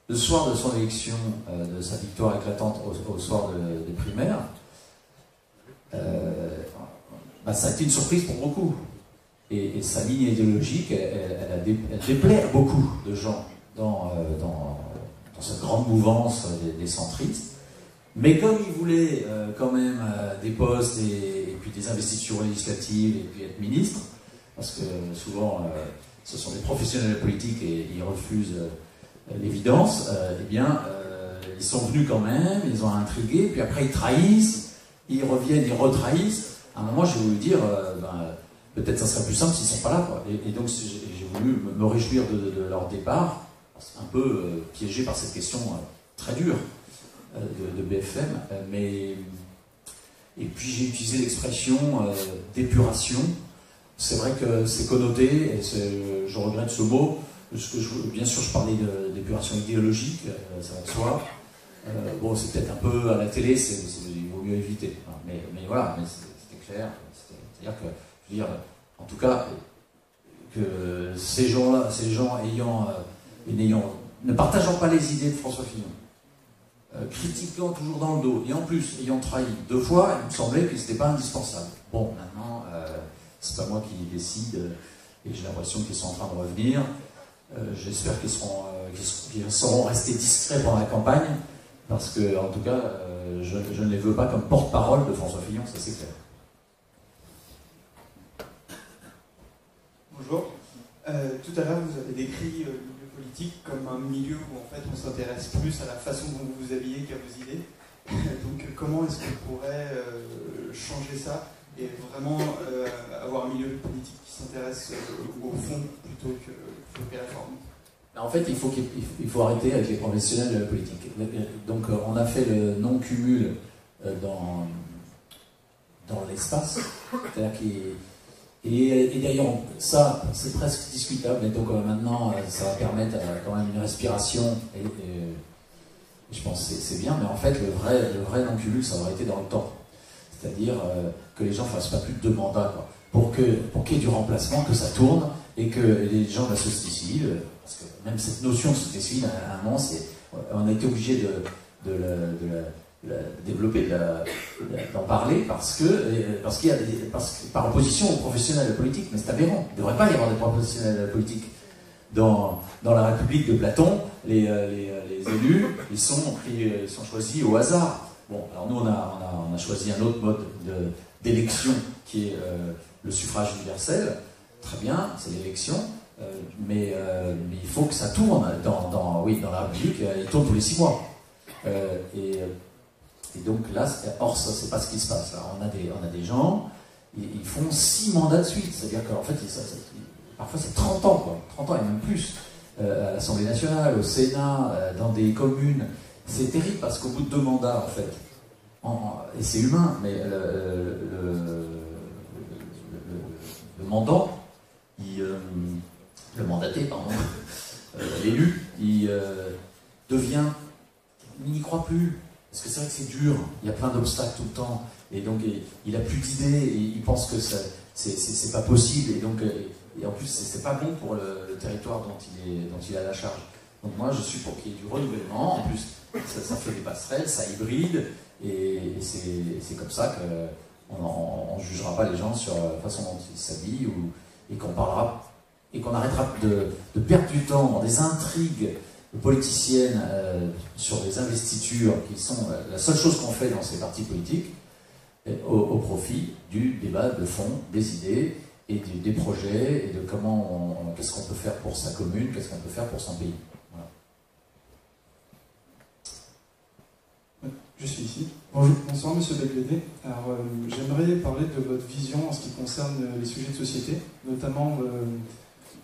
Le soir de son élection, de sa victoire éclatante au soir des primaires, ça a été une surprise pour beaucoup. Et sa ligne idéologique, elle déplaît à beaucoup de gens dans cette grande mouvance des centristes. Mais comme il voulait quand même des postes et puis des investitures législatives et puis être ministre, parce que souvent ce sont des professionnels politiques et ils refusent l'évidence, ils sont venus quand même, ils ont intrigué, puis après ils trahissent, ils reviennent, ils retrahissent. À un moment, j'ai voulu dire, peut-être ça serait plus simple s'ils ne sont pas là, quoi. Et donc j'ai voulu me réjouir de leur départ, un peu piégé par cette question très dure de BFM, et puis j'ai utilisé l'expression d'épuration. C'est vrai que c'est connoté, et je regrette ce mot, parce que bien sûr je parlais d'épuration idéologique, ça va de soi. Bon, c'est peut-être un peu à la télé, il vaut mieux éviter. Mais voilà, mais c'était clair. C'est-à-dire que, je veux dire, en tout cas, que ces gens ne partageant pas les idées de François Fillon, critiquant toujours dans le dos, et en plus ayant trahi 2 fois, il me semblait que c'était pas indispensable. Bon, maintenant, c'est pas moi qui décide, et j'ai l'impression qu'ils sont en train de revenir. J'espère qu'ils sauront rester discrets pendant la campagne, parce que, en tout cas, je ne les veux pas comme porte-parole de François Fillon, ça c'est clair. Bonjour. Tout à l'heure, vous avez décrit le milieu politique comme un milieu où en fait on s'intéresse plus à la façon dont vous vous habillez qu'à vos idées. Donc comment est-ce qu'on pourrait changer ça et vraiment avoir un milieu politique qui s'intéresse au fond plutôt qu'à la forme? En fait, il faut arrêter avec les professionnels politiques. Donc on a fait le non-cumul dans l'espace, c'est-à-dire et d'ailleurs, ça, c'est presque discutable, et donc maintenant, ça va permettre quand même une respiration, et je pense que c'est bien, mais en fait, le vrai non-cumul, ça aurait été dans le temps. C'est-à-dire que les gens ne fassent pas plus de 2 mandats, quoi. Pour qu'il y ait du remplacement, que ça tourne, et que les gens de la société civile, parce que même cette notion de société civile, à un moment, on a été obligé développer, d'en parler parce que par opposition aux professionnels politiques, mais c'est aberrant. Il ne devrait pas y avoir des professionnels politiques. Dans la République de Platon, les élus, ils sont choisis au hasard. Bon, alors nous, on a choisi un autre mode d'élection qui est le suffrage universel. Très bien, c'est l'élection, mais il faut que ça tourne. Dans la République, il tourne tous les 6 mois. Et donc là, or, ça, c'est pas ce qui se passe. Là, on a des gens, ils font 6 mandats de suite. C'est-à-dire qu'en fait, parfois c'est 30 ans, quoi. 30 ans et même plus. À l'Assemblée nationale, au Sénat, dans des communes. C'est terrible parce qu'au bout de 2 mandats, en fait, et c'est humain, mais le mandant, le mandaté, pardon, l'élu, il n'y croit plus. Parce que c'est vrai que c'est dur, il y a plein d'obstacles tout le temps, et donc il n'a plus d'idées, et il pense que c'est pas possible, et en plus c'est pas bon pour le territoire dont il a la charge. Donc moi je suis pour qu'il y ait du renouvellement, en plus ça fait des passerelles, ça hybride, et c'est comme ça qu'on ne jugera pas les gens sur la façon dont ils s'habillent, et qu'on arrêtera de perdre du temps dans des intrigues politiciennes sur les investitures qui sont la seule chose qu'on fait dans ces partis politiques au profit du débat de fond, des idées et des projets et de qu'est-ce qu'on peut faire pour sa commune, qu'est-ce qu'on peut faire pour son pays. Voilà. Je suis ici. Bonsoir Monsieur Becbédé. Alors j'aimerais parler de votre vision en ce qui concerne les sujets de société, notamment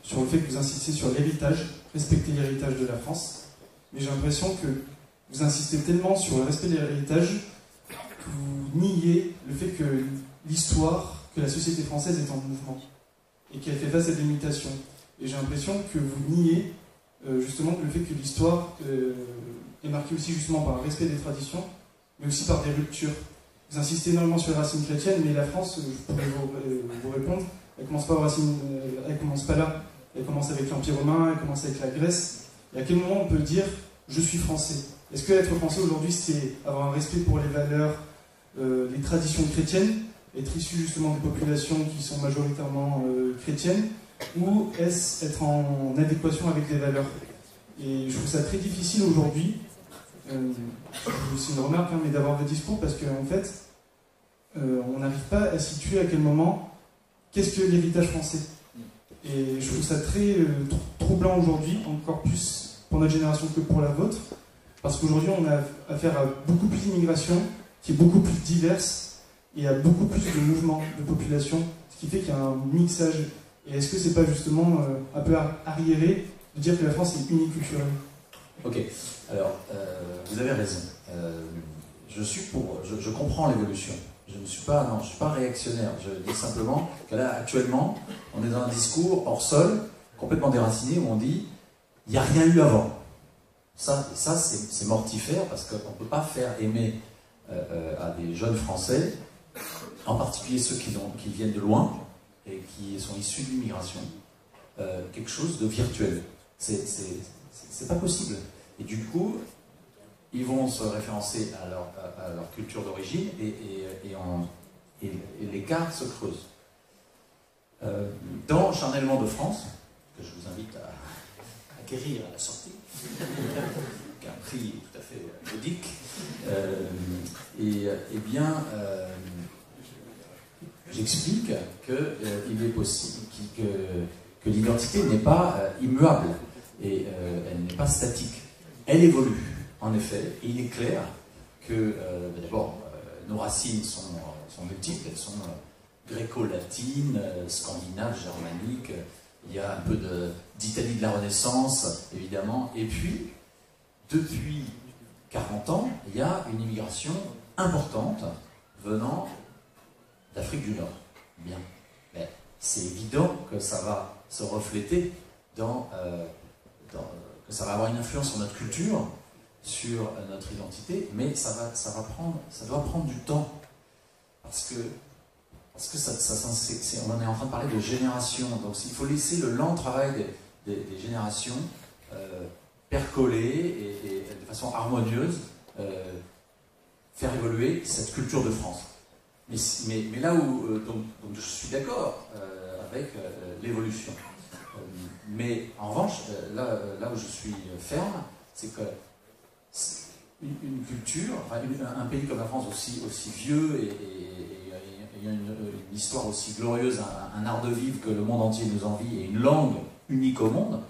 sur le fait que vous insistez sur l'héritage, respecter l'héritage de la France. Mais j'ai l'impression que vous insistez tellement sur le respect de l'héritage que vous niez le fait que l'histoire, que la société française est en mouvement et qu'elle fait face à des mutations. Et j'ai l'impression que vous niez justement le fait que l'histoire est marquée aussi justement par un respect des traditions, mais aussi par des ruptures. Vous insistez énormément sur les racines chrétiennes, mais la France, je pourrais vous répondre, elle commence pas là. Elle commence avec l'Empire romain, elle commence avec la Grèce. Et à quel moment on peut dire « je suis français » Est-ce que être français aujourd'hui, c'est avoir un respect pour les valeurs, les traditions chrétiennes, être issu justement de populations qui sont majoritairement chrétiennes, ou est-ce être en adéquation avec des valeurs? Et je trouve ça très difficile aujourd'hui, c'est une remarque, mais d'avoir votre discours, parce qu'en fait, on n'arrive pas à situer à quel moment, qu'est-ce que l'héritage français? Et je trouve ça très troublant aujourd'hui, encore plus pour notre génération que pour la vôtre, parce qu'aujourd'hui on a affaire à beaucoup plus d'immigration, qui est beaucoup plus diverse, et à beaucoup plus de mouvements de population, ce qui fait qu'il y a un mixage. Et est-ce que c'est pas justement un peu arriéré de dire que la France est uniculturelle? Ok, alors vous avez raison. Je comprends l'évolution. Je ne suis pas réactionnaire. Je dis simplement que là, actuellement, on est dans un discours hors sol, complètement déraciné, où on dit il n'y a rien eu avant. Ça c'est mortifère parce qu'on ne peut pas faire aimer à des jeunes Français, en particulier ceux qui viennent de loin et qui sont issus de l'immigration, quelque chose de virtuel. C'est pas possible. Et du coup, ils vont se référencer à leur culture d'origine et l'écart se creuse. Dans Charnellement de France, que je vous invite à acquérir à la sortie, qui a un prix tout à fait modique, j'explique qu'il est possible que l'identité n'est pas immuable et elle n'est pas statique. Elle évolue. En effet, il est clair que, d'abord, nos racines sont multiples, elles sont gréco-latines, scandinaves, germaniques, il y a un peu d'Italie de la Renaissance, évidemment, et puis, depuis 40 ans, il y a une immigration importante venant d'Afrique du Nord. Bien, mais c'est évident que ça va se refléter que ça va avoir une influence sur notre culture, sur notre identité, mais ça doit prendre du temps. Parce que on est en train de parler de génération, donc il faut laisser le lent travail des générations percoler et de façon harmonieuse faire évoluer cette culture de France. Mais là où donc je suis d'accord avec l'évolution. Mais en revanche, là où je suis ferme, c'est que une culture, enfin, un pays comme la France aussi vieux et une histoire aussi glorieuse, un art de vivre que le monde entier nous envie et une langue unique au monde,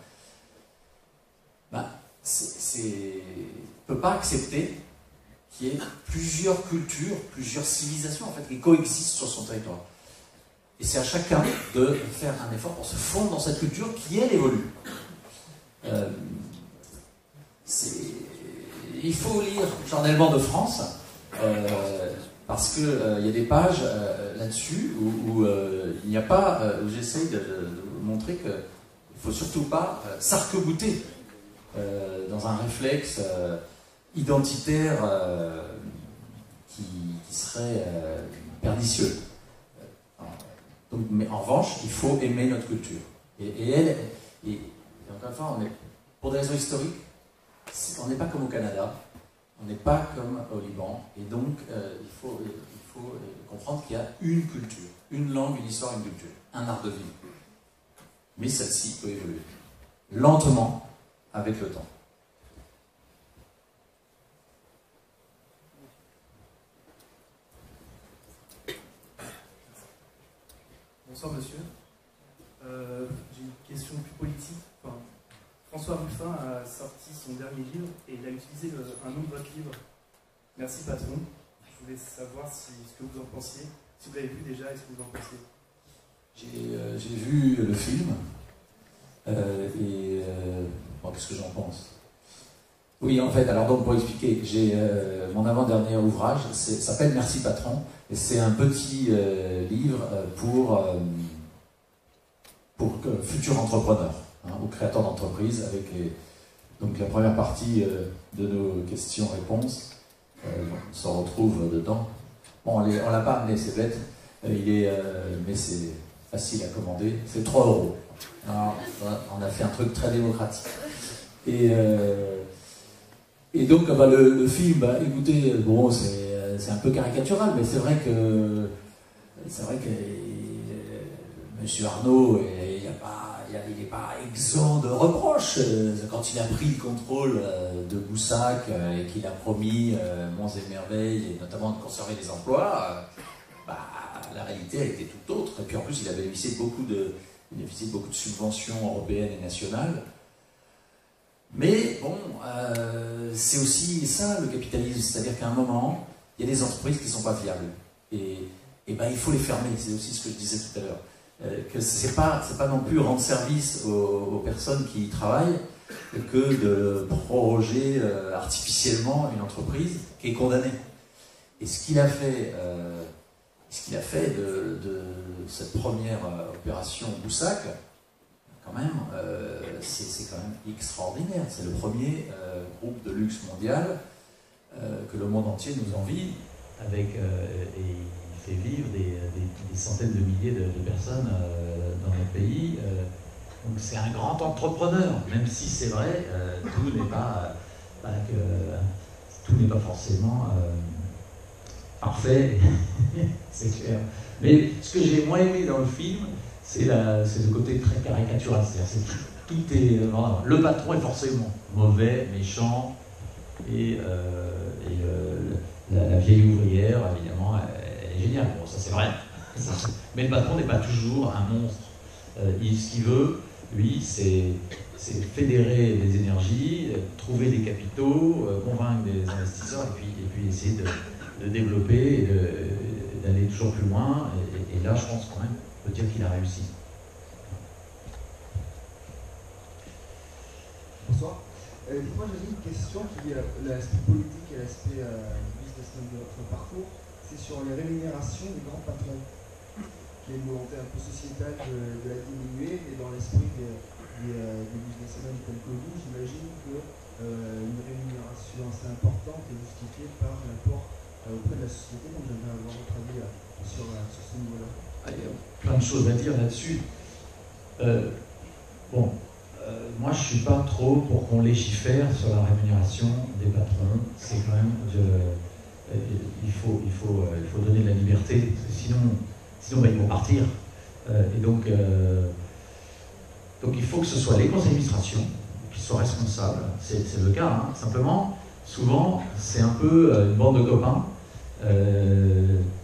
ben, ne peut pas accepter qu'il y ait plusieurs cultures, plusieurs civilisations en fait, qui coexistent sur son territoire. Et c'est à chacun de faire un effort pour se fondre dans cette culture qui, elle, évolue. Il faut lire Charnellement de France, parce qu'il y a des pages là-dessus où il n'y a pas, où j'essaye de montrer qu'il ne faut surtout pas s'arc-bouter dans un réflexe identitaire qui serait pernicieux. Donc, mais en revanche, il faut aimer notre culture. Et encore une fois, pour des raisons historiques, on n'est pas comme au Canada, on n'est pas comme au Liban, et donc il faut comprendre qu'il y a une culture, une langue, une histoire, une culture, un art de vivre. Mais celle-ci peut évoluer lentement avec le temps. Bonsoir monsieur. J'ai une question plus politique. Enfin, François Ruffin a sorti son dernier livre et il a utilisé un nom de votre livre. Merci patron. Je voulais savoir ce que vous en pensiez. Si vous l'avez vu déjà, est-ce que vous en pensez? J'ai vu le film bon, qu'est-ce que j'en pense? Oui, en fait, alors donc pour expliquer, j'ai mon avant-dernier ouvrage, s'appelle Merci patron, et c'est un petit livre pour futurs entrepreneurs, ou créateurs d'entreprises, avec donc la première partie de nos questions-réponses, on se retrouve dedans. Bon, on l'a pas amené, c'est bête, mais c'est facile à commander, c'est 3 €. Alors, on a fait un truc très démocratique. Et donc, bah, le film, bah, écoutez, bon, c'est un peu caricatural, mais c'est vrai que Monsieur Arnaud, il n'est pas exempt de reproches. Quand il a pris le contrôle de Boussac et qu'il a promis monts et merveilles, et notamment de conserver les emplois, bah, la réalité a été tout autre. Et puis en plus, il a bénéficié de beaucoup de subventions européennes et nationales. Mais bon, c'est aussi ça le capitalisme, c'est-à-dire qu'à un moment, il y a des entreprises qui ne sont pas viables. Et ben, il faut les fermer, c'est aussi ce que je disais tout à l'heure. Que c'est pas non plus rendre service aux personnes qui y travaillent que de proroger artificiellement une entreprise qui est condamnée. Et ce qu'il a fait de cette première opération Boussac, quand même, c'est quand même extraordinaire. C'est le premier groupe de luxe mondial que le monde entier nous envie. Et il fait vivre des centaines de milliers de personnes dans notre pays. Donc c'est un grand entrepreneur, même si c'est vrai, tout n'est pas forcément parfait, c'est clair. Mais ce que j'ai moins aimé dans le film, c'est le côté très caricatural. C'est-à-dire tout est le patron est forcément mauvais, méchant, et la vieille ouvrière, évidemment, elle est géniale. Bon, ça c'est vrai. Mais le patron n'est pas toujours un monstre. Ce qu'il veut, lui, c'est fédérer les énergies, trouver des capitaux, convaincre des investisseurs, et puis essayer de développer et d'aller toujours plus loin. Et là, je pense quand même, on peut dire qu'il a réussi. Bonsoir. Moi, j'avais une question qui est l'aspect politique et l'aspect businessman de votre parcours. C'est sur les rémunérations des grands patrons, qui est une volonté un peu sociétale de la diminuer, et dans l'esprit des businessmen tels que vous, j'imagine qu'une rémunération assez importante est justifiée par l'apport auprès de la société. Donc j'aimerais avoir votre avis sur ce niveau-là. Il y a plein de choses à dire là-dessus. Moi je ne suis pas trop pour qu'on légifère sur la rémunération des patrons. C'est quand même il faut donner de la liberté, parce que sinon ils vont partir. Et donc il faut que ce soit les conseils d'administration qui soient responsables. C'est le cas, hein. Simplement, souvent, c'est un peu une bande de copains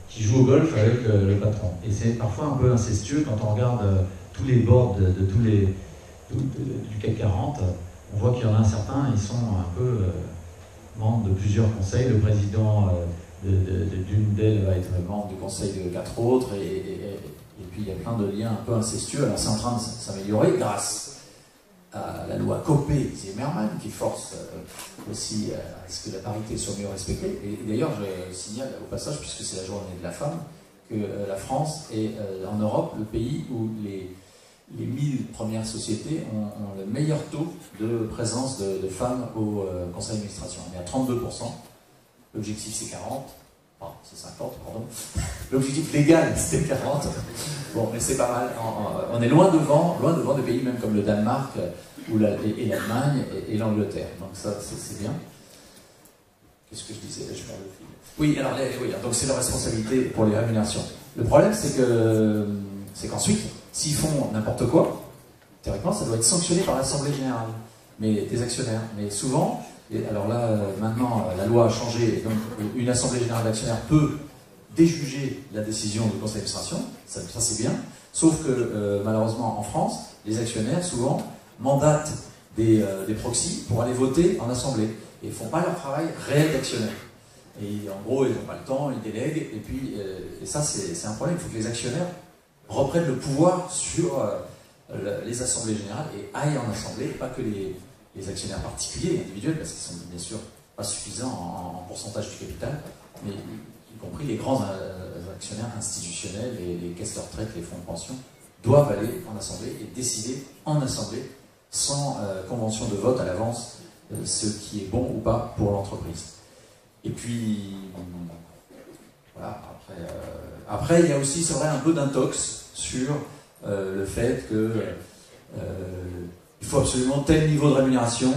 qui jouent au golf avec le patron. Et c'est parfois un peu incestueux quand on regarde tous les boards du CAC 40. On voit qu'il y en a certains, ils sont un peu membres de plusieurs conseils. Le président d'une d'elles va être membre du conseil de 4 autres. Et puis il y a plein de liens un peu incestueux. Alors c'est en train de s'améliorer grâce à la loi Copé-Zimmermann qui force aussi à ce que la parité soit mieux respectée. Et d'ailleurs, je signale au passage, puisque c'est la journée de la femme, que la France est en Europe le pays où les 1000 premières sociétés ont le meilleur taux de présence de femmes au conseil d'administration. On est à 32%, l'objectif c'est 40%. Enfin, c'est 50, pardon. L'objectif légal, c'était 40. Bon, mais c'est pas mal. On est loin devant des pays même comme le Danemark, et l'Allemagne et l'Angleterre. Donc ça, c'est bien. Qu'est-ce que je disais? Je perds le fil. Oui, alors, donc c'est leur responsabilité pour les rémunérations. Le problème, c'est qu'ensuite, s'ils font n'importe quoi, théoriquement, ça doit être sanctionné par l'Assemblée Générale, mais des actionnaires. Mais souvent, et alors là, maintenant, la loi a changé, donc une Assemblée Générale d'actionnaires peut déjuger la décision du conseil d'administration, ça c'est bien, sauf que malheureusement en France, les actionnaires souvent mandatent des proxys pour aller voter en Assemblée, et ils ne font pas leur travail réel d'actionnaire. Et en gros, ils n'ont pas le temps, ils délèguent, et puis et ça c'est un problème, il faut que les actionnaires reprennent le pouvoir sur les assemblées générales et aillent en Assemblée, pas que les actionnaires particuliers, individuels, parce qu'ils sont bien sûr pas suffisants en pourcentage du capital, mais y compris les grands actionnaires institutionnels, les caisses de retraite, les fonds de pension, doivent aller en Assemblée et décider en Assemblée, sans convention de vote à l'avance, ce qui est bon ou pas pour l'entreprise. Et puis, voilà, après il y a aussi, c'est vrai, un peu d'intox sur le fait que il faut absolument tel niveau de rémunération,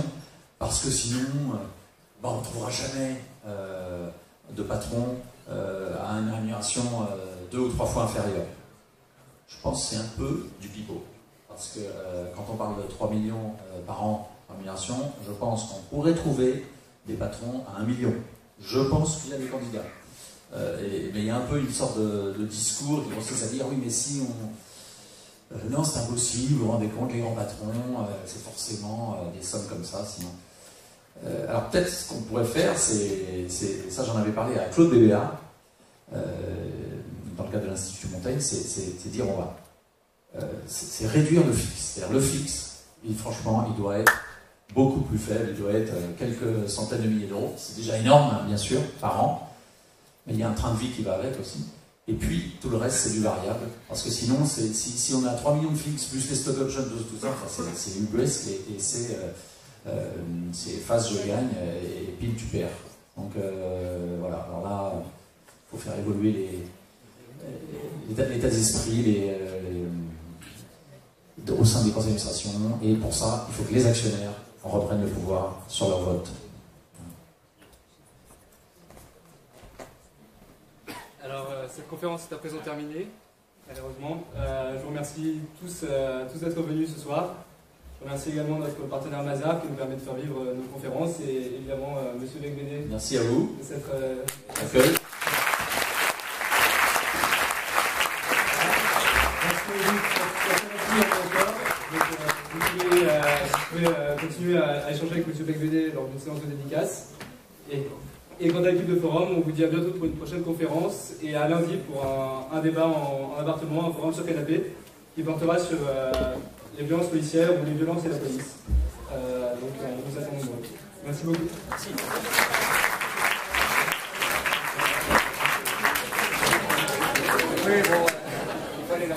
parce que sinon, on ne trouvera jamais de patron à une rémunération 2 ou 3 fois inférieure. Je pense que c'est un peu du pipeau. Parce que quand on parle de 3 millions par an de rémunération, je pense qu'on pourrait trouver des patrons à 1 million. Je pense qu'il y a des candidats. Mais il y a un peu une sorte de discours qui consiste à dire oui, mais si on. Non, c'est impossible, vous vous rendez compte, les grands patrons, c'est forcément des sommes comme ça, sinon. Alors peut-être ce qu'on pourrait faire, ça j'en avais parlé à Claude Bébéa, dans le cadre de l'Institut Montaigne, c'est dire on va. C'est réduire le fixe. C'est-à-dire le fixe, franchement, il doit être beaucoup plus faible, il doit être quelques centaines de milliers d'euros. C'est déjà énorme, hein, bien sûr, par an, mais il y a un train de vie qui va avec aussi. Et puis, tout le reste, c'est du variable. Parce que sinon, si on a 3 millions de fixes, plus les stock options, tout ça, c'est ubuesque et c'est face je gagne et pile tu perds. Donc voilà, alors là, il faut faire évoluer l'état d'esprit au sein des conseils d'administration, et pour ça, il faut que les actionnaires reprennent le pouvoir sur leur vote. Alors, cette conférence est à présent terminée, malheureusement. Je vous remercie tous d'être venus ce soir. Je remercie également notre partenaire Mazar qui nous permet de faire vivre nos conférences, et évidemment M. Becbédé. Merci à vous. De cette accueil. Vous pouvez continuer à échanger avec M. Becbédé lors d'une séance de dédicace. Et quant à l'équipe de forum, on vous dit à bientôt pour une prochaine conférence, et à lundi pour un débat en appartement, un forum sur canapé, qui portera sur les violences policières ou les violences et la police. Donc on vous attend nombreux. Merci beaucoup. Merci. Oui, bon, il faut aller là.